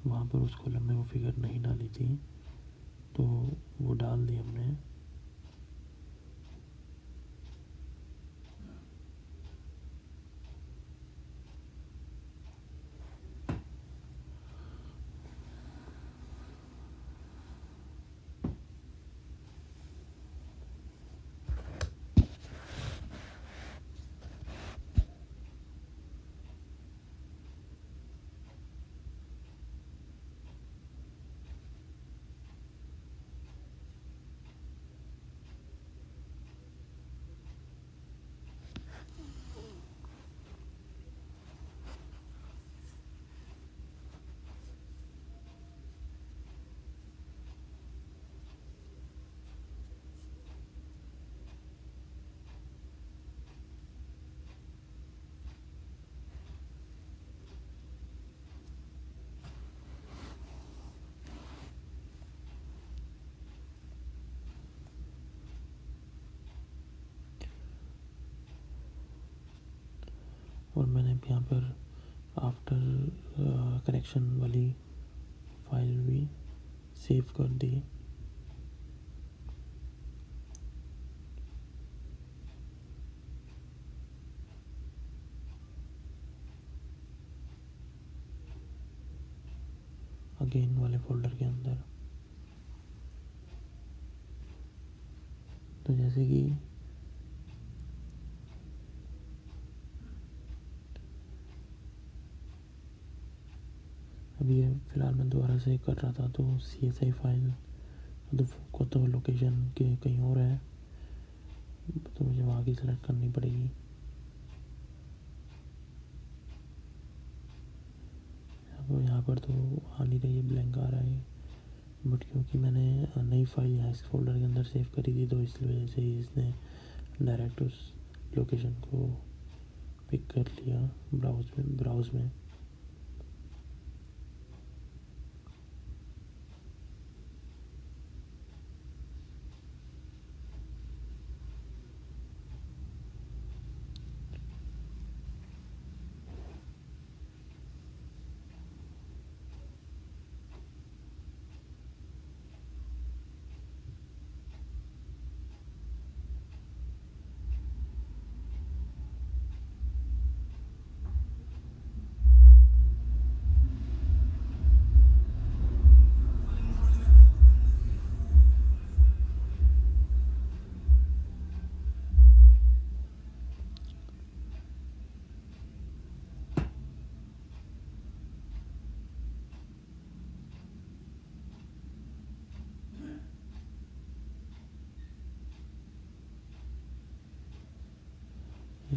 वहाँ पर उस कॉलम में वो फिगर नहीं डाली थी, तो वो डाल दी हमने। और मैंने यहाँ पर आफ्टर करेक्शन वाली फाइल भी सेव कर दी। अगेन वाले फोल्डर के अंदर। तो जैसे कि अभी फ़िलहाल मैं दोबारा से कर रहा था, तो CSI फाइल तो लोकेशन के कहीं और है, तो मुझे वहाँ की सेलेक्ट करनी पड़ेगी। अब यहाँ पर तो आ नहीं रही है, ब्लैंक आ रहा है, बट क्योंकि मैंने नई फाइल यहाँ इस फोल्डर के अंदर सेव करी थी, तो इस वजह से इसने डायरेक्ट उस लोकेशन को पिक कर लिया ब्राउज़ में।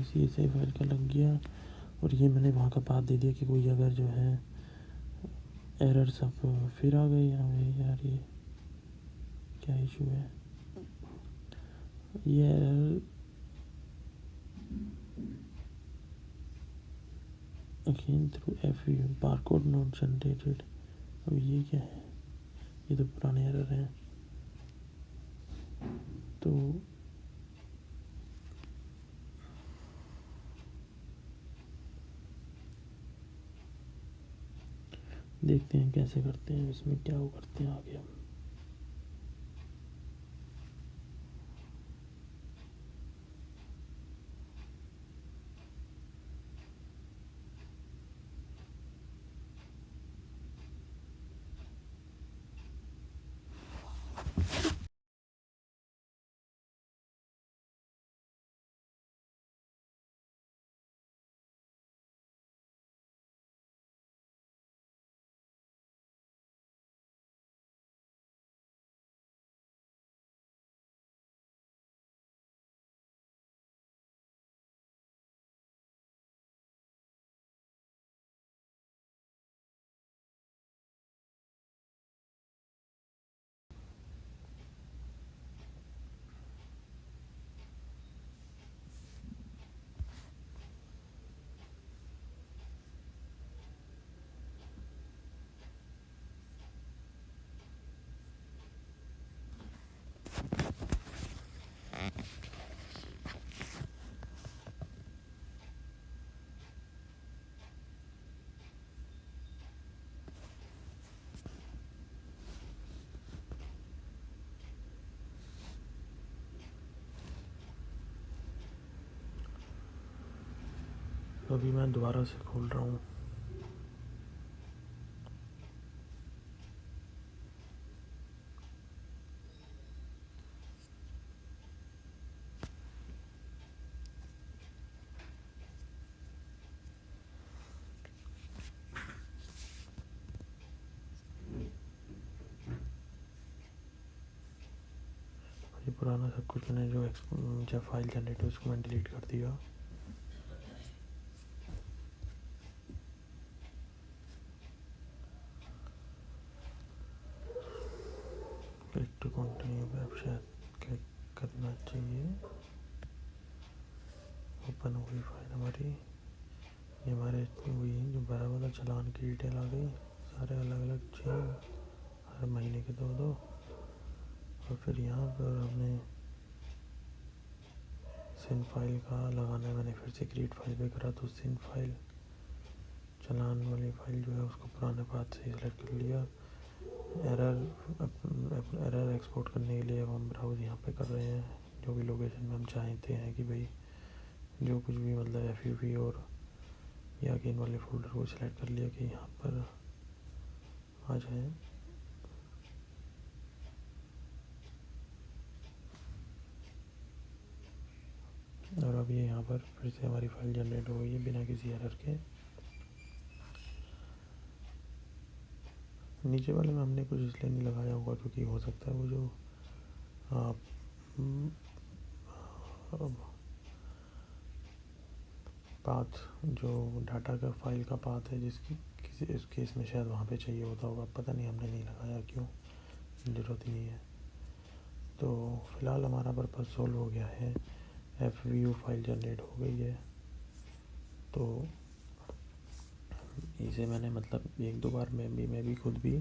CSI फाइल का लग गया और ये मैंने वहाँ का पाथ दे दिया कि कोई अगर जो है एरर सब फिर आ गई हमें। यार ये क्या इशू है? ये error again through FU barcode note generated. अब ये क्या है? ये तो पुराने एरर हैं। तो देखते हैं कैसे करते हैं, इसमें क्या वो करते हैं आगे हम। अभी मैं दोबारा से खोल रहा हूँ। ये पुराना सब कुछ मैंने जो जब फाइल जनरेट हुई उसको मैंने डिलीट कर दिया। क्लिक टू कंटिन्यू पे अब शायद क्लिक करना चाहिए। ओपन हो गई फाइल हमारी। ये हमारे हुई जो भरा वाला चालान की डिटेल आ गई, सारे अलग अलग चेंज, हर महीने के 2-2। और फिर यहाँ पर हमने सिन फाइल का लगाना है। मैंने फिर से क्रिएट फाइल पे करा तो सिन फाइल चालान वाली फाइल जो है उसको पुराने पाथ से सिलेक्ट कर लिया। एरर एक्सपोर्ट करने के लिए अब हम ब्राउज यहाँ पे कर रहे हैं। जो भी लोकेशन में हम चाहते हैं कि भाई जो कुछ भी मतलब FUV और या गेन वाले फोल्डर को सिलेक्ट कर लिया कि यहाँ पर आ जाए। और अब ये यहाँ पर फिर से हमारी फाइल जनरेट हो गई है बिना किसी एरर के। नीचे वाले में हमने कुछ इसलिए नहीं लगाया होगा क्योंकि हो सकता है वो जो पाथ जो डाटा का फाइल का पाथ है जिसकी किसी इस केस में शायद वहाँ पे चाहिए होता होगा, पता नहीं हमने नहीं लगाया क्यों, ज़रूरत ही नहीं है। तो फ़िलहाल हमारा पर्पज़ सोल्व हो गया है। FVU फाइल जनरेट हो गई है। तो इसे मैंने मतलब 1-2 बार मैं भी खुद भी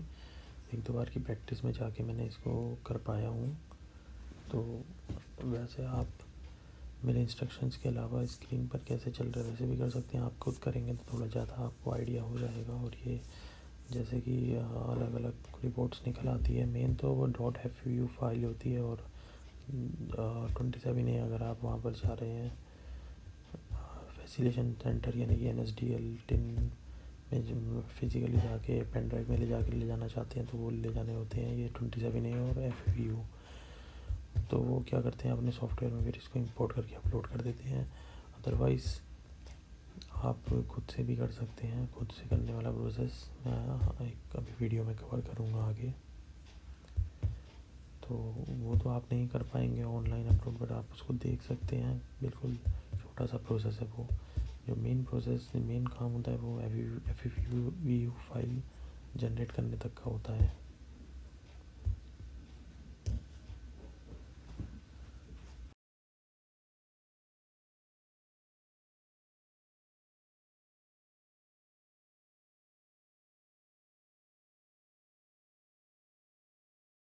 1-2 बार की प्रैक्टिस में जाके मैंने इसको कर पाया हूँ। तो वैसे आप मेरे इंस्ट्रक्शंस के अलावा स्क्रीन पर कैसे चल रहा है वैसे भी कर सकते हैं। आप खुद करेंगे तो थोड़ा ज़्यादा आपको आइडिया हो जाएगा। और ये जैसे कि अलग अलग रिपोर्ट्स निकल आती है, मेन तो वो .FVU फाइल होती है। और 27A अगर आप वहाँ पर जा रहे हैं फैसिलेशन सेंटर यानी कि NSDL टिन में फिज़िकली जाके पेन ड्राइव में ले जाना चाहते हैं तो वो ले जाने होते हैं ये 27A और FVU। तो वो क्या करते हैं अपने सॉफ्टवेयर में फिर इसको इंपोर्ट करके अपलोड कर देते हैं। अदरवाइज़ आप खुद से भी कर सकते हैं। खुद से करने वाला प्रोसेस मैं एक अभी वीडियो में कवर करूँगा आगे। तो वो तो आप नहीं कर पाएंगे ऑनलाइन अपलोड, बट आप उसको देख सकते हैं। बिल्कुल छोटा सा प्रोसेस है वो। जो मेन काम होता है वो FAQ फाइल जनरेट करने तक का होता है।